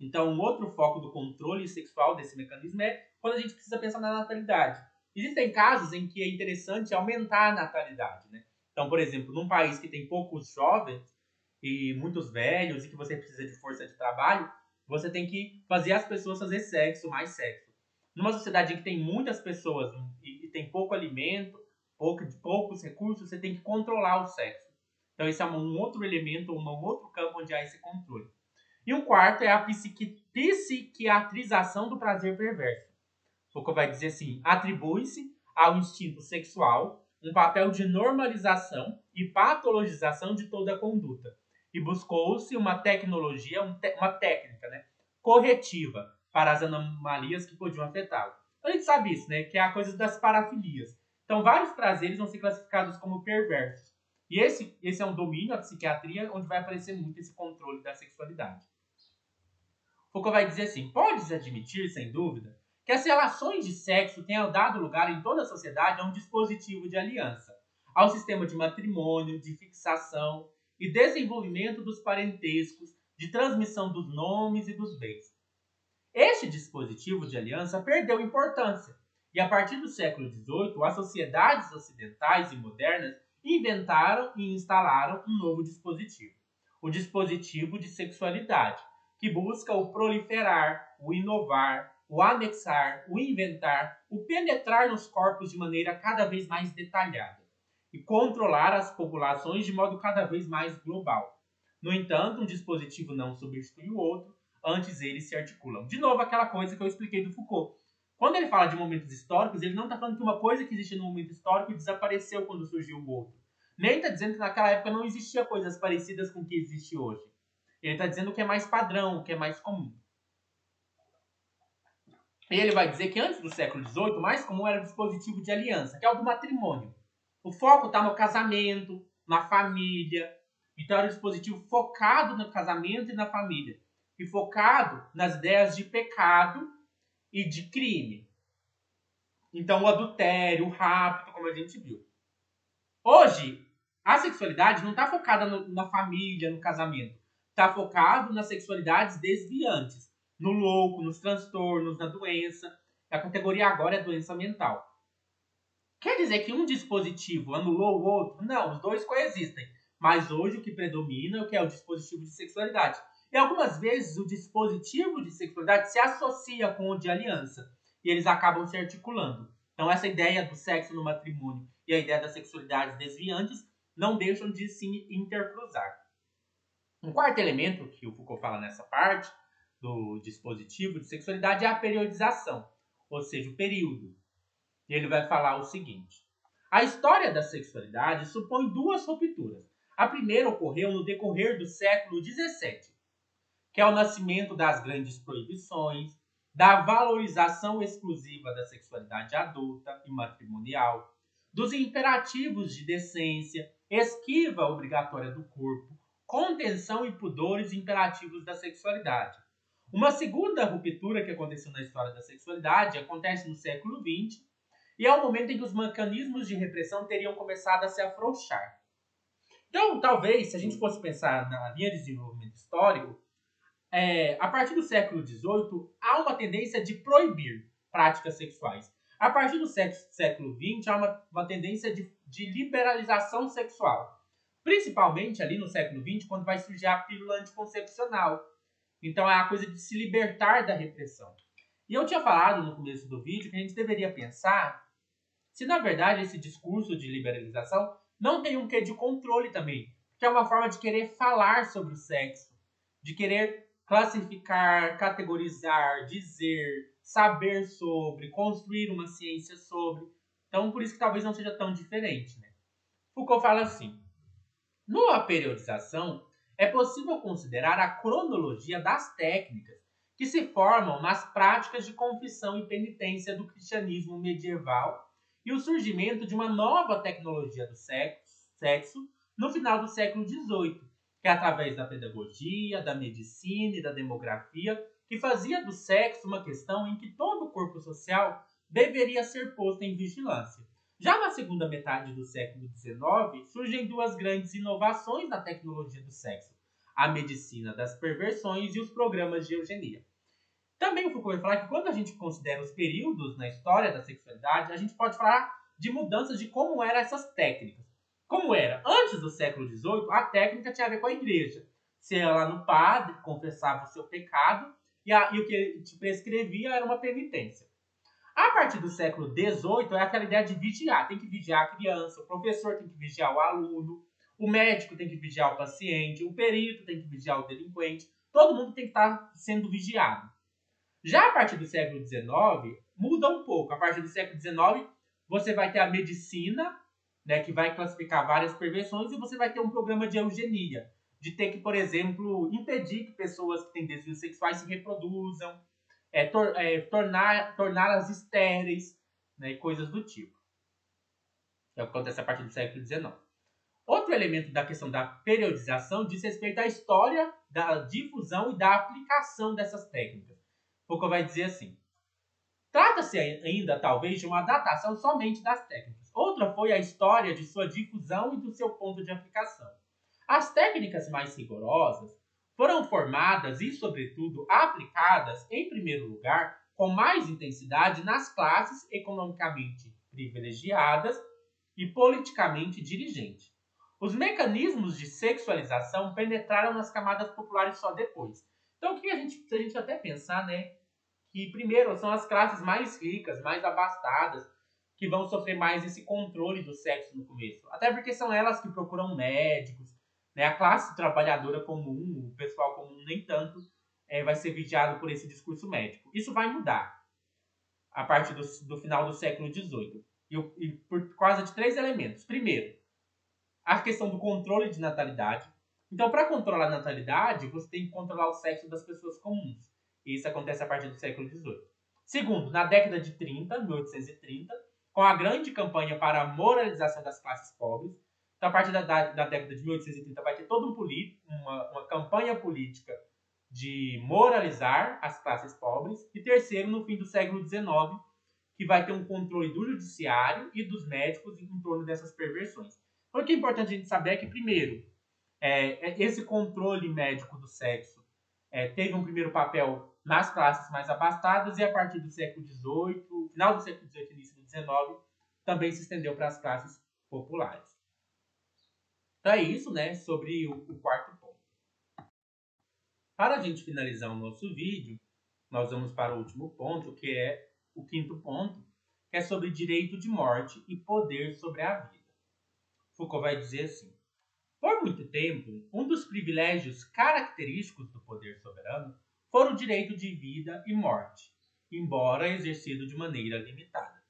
Então, um outro foco do controle sexual desse mecanismo é quando a gente precisa pensar na natalidade. Existem casos em que é interessante aumentar a natalidade, né? Então, por exemplo, num país que tem poucos jovens e muitos velhos e que você precisa de força de trabalho, você tem que fazer as pessoas fazer mais sexo. Numa sociedade em que tem muitas pessoas e tem pouco alimento, poucos recursos, você tem que controlar o sexo. Então, esse é um outro elemento, um outro campo onde há esse controle. E o quarto é a psiquiatrização do prazer perverso. Foucault vai dizer assim, atribui-se ao instinto sexual um papel de normalização e patologização de toda a conduta. E buscou-se uma tecnologia, uma técnica, corretiva para as anomalias que podiam afetá-lo. Então, a gente sabe isso, que é a coisa das parafilias. Então, vários prazeres vão ser classificados como perversos. E esse é um domínio, a psiquiatria, onde vai aparecer muito esse controle da sexualidade. Foucault vai dizer assim: pode-se admitir, sem dúvida, que as relações de sexo tenham dado lugar em toda a sociedade a um dispositivo de aliança, ao sistema de matrimônio, de fixação e desenvolvimento dos parentescos, de transmissão dos nomes e dos bens. Este dispositivo de aliança perdeu importância, e a partir do século XVIII, as sociedades ocidentais e modernas inventaram e instalaram um novo dispositivo, o dispositivo de sexualidade, que busca o proliferar, o inovar, o anexar, o inventar, o penetrar nos corpos de maneira cada vez mais detalhada e controlar as populações de modo cada vez mais global. No entanto, um dispositivo não substitui o outro, antes eles se articulam. De novo, aquela coisa que eu expliquei do Foucault. Quando ele fala de momentos históricos, ele não está falando que uma coisa que existia no momento histórico desapareceu quando surgiu o outro. Nem está dizendo que naquela época não existia coisas parecidas com o que existe hoje. Ele está dizendo o que é mais padrão, o que é mais comum. E ele vai dizer que antes do século XVIII, o mais comum era o dispositivo de aliança, que é o do matrimônio. O foco está no casamento, na família. Então era um dispositivo focado no casamento e na família. E focado nas ideias de pecado e de crime. Então o adultério, o rapto, como a gente viu. Hoje, a sexualidade não está focada na família, no casamento. Está focado nas sexualidades desviantes. No louco, nos transtornos, na doença. A categoria agora é doença mental. Quer dizer que um dispositivo anulou o outro? Não, os dois coexistem. Mas hoje o que predomina é o que é o dispositivo de sexualidade. E algumas vezes o dispositivo de sexualidade se associa com o de aliança. E eles acabam se articulando. Então essa ideia do sexo no matrimônio e a ideia das sexualidades desviantes não deixam de se intercruzar. Um quarto elemento que o Foucault fala nessa parte do dispositivo de sexualidade é a periodização, ou seja, o período. E ele vai falar o seguinte: a história da sexualidade supõe duas rupturas. A primeira ocorreu no decorrer do século XVII, que é o nascimento das grandes proibições, da valorização exclusiva da sexualidade adulta e matrimonial, dos imperativos de decência, esquiva obrigatória do corpo, contenção e pudores imperativos da sexualidade. Uma segunda ruptura que aconteceu na história da sexualidade acontece no século XX, e é o momento em que os mecanismos de repressão teriam começado a se afrouxar. Então, talvez, se a gente fosse pensar na linha de desenvolvimento histórico, a partir do século XVIII, há uma tendência de proibir práticas sexuais. A partir do século XX, há uma tendência de liberalização sexual. Principalmente ali no século XX, quando vai surgir a pílula anticoncepcional. Então, é a coisa de se libertar da repressão. E eu tinha falado no começo do vídeo que a gente deveria pensar se, na verdade, esse discurso de liberalização não tem um quê de controle também. Que é uma forma de querer falar sobre o sexo, de querer classificar, categorizar, dizer, saber sobre, construir uma ciência sobre. Então, por isso que talvez não seja tão diferente, né? Foucault fala assim: numa periodização, é possível considerar a cronologia das técnicas que se formam nas práticas de confissão e penitência do cristianismo medieval e o surgimento de uma nova tecnologia do sexo no final do século XVIII, que é através da pedagogia, da medicina e da demografia, que fazia do sexo uma questão em que todo o corpo social deveria ser posto em vigilância. Já na segunda metade do século XIX, surgem duas grandes inovações na tecnologia do sexo: a medicina das perversões e os programas de eugenia. Também o Foucault vai falar que quando a gente considera os períodos na história da sexualidade, a gente pode falar de mudanças de como eram essas técnicas. Como era? Antes do século XVIII, a técnica tinha a ver com a igreja. Você ia lá no padre, confessava o seu pecado, e o que ele te prescrevia era uma penitência. A partir do século XVIII, é aquela ideia de vigiar. Tem que vigiar a criança, o professor tem que vigiar o aluno, o médico tem que vigiar o paciente, o perito tem que vigiar o delinquente. Todo mundo tem que estar sendo vigiado. Já a partir do século XIX, muda um pouco. A partir do século XIX, você vai ter a medicina, né, que vai classificar várias perversões, e você vai ter um programa de eugenia, de ter que, por exemplo, impedir que pessoas que têm desejos sexuais se reproduzam, torná-las estéreis, né, e coisas do tipo. que acontece a partir do século XIX. Outro elemento da questão da periodização diz respeito à história da difusão e da aplicação dessas técnicas. Foucault vai dizer assim: trata-se ainda, talvez, de uma datação somente das técnicas. Outra foi a história de sua difusão e do seu ponto de aplicação. As técnicas mais rigorosas foram formadas e, sobretudo, aplicadas, em primeiro lugar, com mais intensidade nas classes economicamente privilegiadas e politicamente dirigentes. Os mecanismos de sexualização penetraram nas camadas populares só depois. Então, o que se a gente até pensar, né? Que primeiro são as classes mais ricas, mais abastadas, que vão sofrer mais esse controle do sexo no começo. Até porque são elas que procuram médicos, né? A classe trabalhadora comum, o pessoal comum nem tanto, vai ser vigiado por esse discurso médico. Isso vai mudar a partir do final do século XVIII. E por causa de 3 elementos. Primeiro, a questão do controle de natalidade. Então, para controlar a natalidade, você tem que controlar o sexo das pessoas comuns. E isso acontece a partir do século XVIII. Segundo, na década de 30, 1830, com a grande campanha para a moralização das classes pobres. Então, a partir da década de 1830 vai ter toda uma campanha política de moralizar as classes pobres. E terceiro, no fim do século XIX, que vai ter um controle do judiciário e dos médicos em torno dessas perversões. Então, o que é importante a gente saber é que, primeiro, esse controle médico do sexo teve um primeiro papel nas classes mais abastadas e a partir do século XVIII, final do século XVIII e início do XIX, também se estendeu para as classes populares. Então é isso, né, sobre o quarto ponto. Para a gente finalizar o nosso vídeo, nós vamos para o último ponto, que é o quinto ponto, que é sobre direito de morte e poder sobre a vida. Foucault vai dizer assim: por muito tempo, um dos privilégios característicos do poder soberano foi o direito de vida e morte, embora exercido de maneira limitada.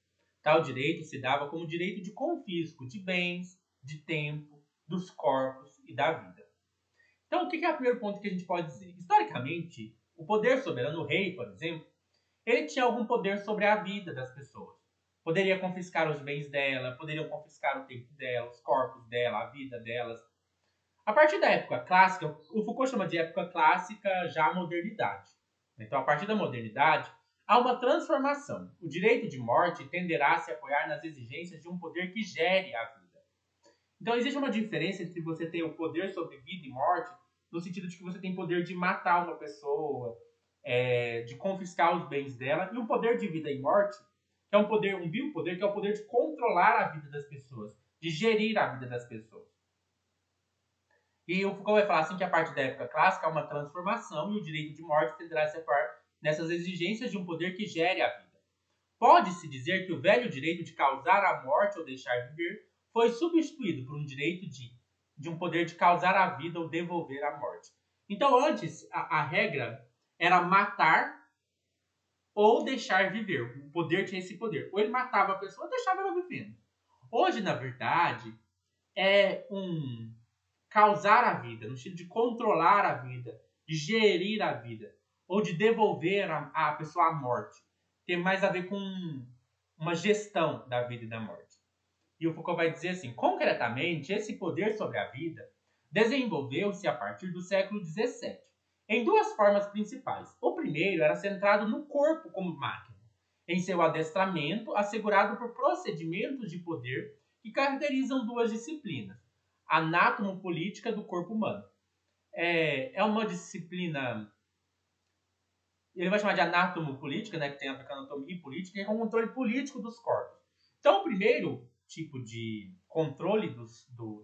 Tal direito se dava como direito de confisco de bens, de tempo, dos corpos e da vida. Então, o que é o primeiro ponto que a gente pode dizer? Historicamente, o poder soberano, o rei, por exemplo, ele tinha algum poder sobre a vida das pessoas. Poderia confiscar os bens dela, poderiam confiscar o tempo dela, os corpos dela, a vida delas. A partir da época clássica, o Foucault chama de época clássica já a modernidade. Então, a partir da modernidade, há uma transformação. O direito de morte tenderá a se apoiar nas exigências de um poder que gere a vida. Então, existe uma diferença entre você ter o poder sobre vida e morte, no sentido de que você tem poder de matar uma pessoa, de confiscar os bens dela, e o poder de vida e morte, que é um poder, um biopoder, que é o poder de controlar a vida das pessoas, de gerir a vida das pessoas. E o Foucault vai falar assim que a partir da época clássica há uma transformação e o direito de morte tenderá a se apoiar nessas exigências de um poder que gere a vida. Pode-se dizer que o velho direito de causar a morte ou deixar viver foi substituído por um direito de um poder de causar a vida ou devolver a morte. Então, antes, a regra era matar ou deixar viver. O poder tinha esse poder. Ou ele matava a pessoa ou deixava ela vivendo. Hoje, na verdade, é causar a vida, no sentido de controlar a vida, de gerir a vida, ou de devolver a pessoa à morte. Tem mais a ver com uma gestão da vida e da morte. E o Foucault vai dizer assim: concretamente, esse poder sobre a vida desenvolveu-se a partir do século XVII, em 2 formas principais. O primeiro era centrado no corpo como máquina, em seu adestramento assegurado por procedimentos de poder que caracterizam 2 disciplinas: anatomopolítica do corpo humano. É uma disciplina, ele vai chamar de anatomopolítica, né, que tem a ver com anatomia e política, que é o controle político dos corpos. Então, o primeiro tipo de controle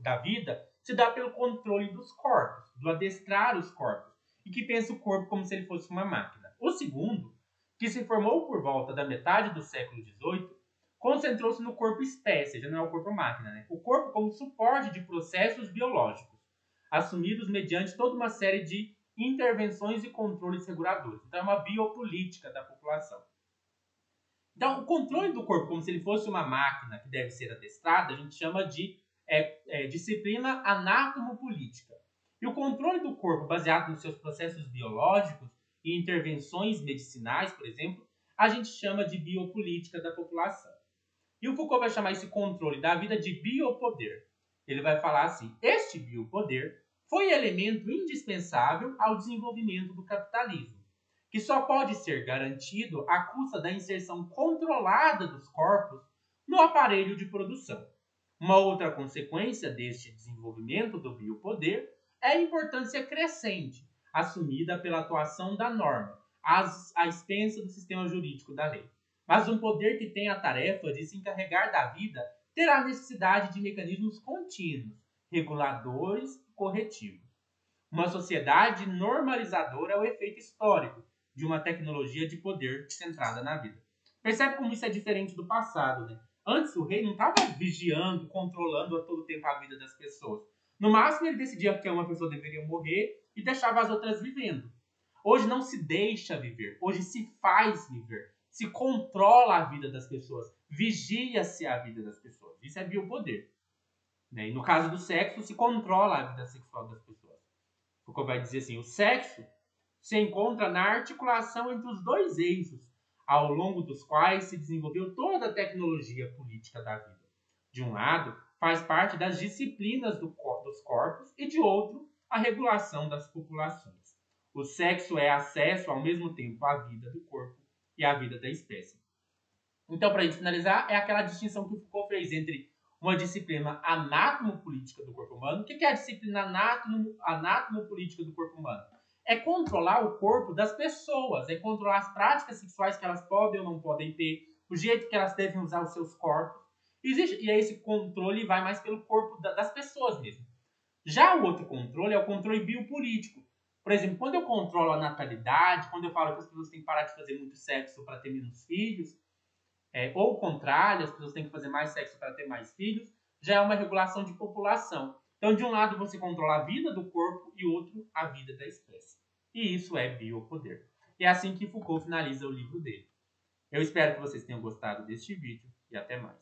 da vida se dá pelo controle dos corpos, do adestrar os corpos, e que pensa o corpo como se ele fosse uma máquina. O segundo, que se formou por volta da metade do século XVIII, concentrou-se no corpo espécie, já não é o corpo máquina, né? O corpo como suporte de processos biológicos, assumidos mediante toda uma série de intervenções e controles reguladores. Então, é uma biopolítica da população. Então, o controle do corpo, como se ele fosse uma máquina que deve ser adestrada, a gente chama de disciplina anatomopolítica. E o controle do corpo, baseado nos seus processos biológicos e intervenções medicinais, por exemplo, a gente chama de biopolítica da população. E o Foucault vai chamar esse controle da vida de biopoder. Ele vai falar assim: este biopoder foi elemento indispensável ao desenvolvimento do capitalismo, que só pode ser garantido à custa da inserção controlada dos corpos no aparelho de produção. Uma outra consequência deste desenvolvimento do biopoder é a importância crescente assumida pela atuação da norma, à expensa do sistema jurídico da lei. Mas um poder que tem a tarefa de se encarregar da vida terá necessidade de mecanismos contínuos, reguladores e corretivos. Uma sociedade normalizadora é o efeito histórico de uma tecnologia de poder centrada na vida. Percebe como isso é diferente do passado, né? Antes o rei não estava vigiando, controlando a todo tempo a vida das pessoas. No máximo ele decidia que uma pessoa deveria morrer e deixava as outras vivendo. Hoje não se deixa viver, hoje se faz viver. Se controla a vida das pessoas, vigia-se a vida das pessoas. Isso é biopoder. Né? E no caso do sexo, se controla a vida sexual das pessoas. Foucault vai dizer assim: o sexo se encontra na articulação entre os dois eixos, ao longo dos quais se desenvolveu toda a tecnologia política da vida. De um lado, faz parte das disciplinas dos corpos e de outro, a regulação das populações. O sexo é acesso ao mesmo tempo à vida do corpo e à vida da espécie. Então, para a gente finalizar, é aquela distinção que o Foucault fez entre uma disciplina anátomo-política do corpo humano. O que é a disciplina anátomo-política do corpo humano? É controlar o corpo das pessoas, é controlar as práticas sexuais que elas podem ou não podem ter, o jeito que elas devem usar os seus corpos. E aí esse controle vai mais pelo corpo das pessoas mesmo. Já o outro controle é o controle biopolítico. Por exemplo, quando eu controlo a natalidade, quando eu falo que as pessoas têm que parar de fazer muito sexo para ter menos filhos, ou o contrário, as pessoas têm que fazer mais sexo para ter mais filhos, já é uma regulação de população. Então, de um lado, você controla a vida do corpo e outro, a vida da espécie. E isso é biopoder. E é assim que Foucault finaliza o livro dele. Eu espero que vocês tenham gostado deste vídeo e até mais.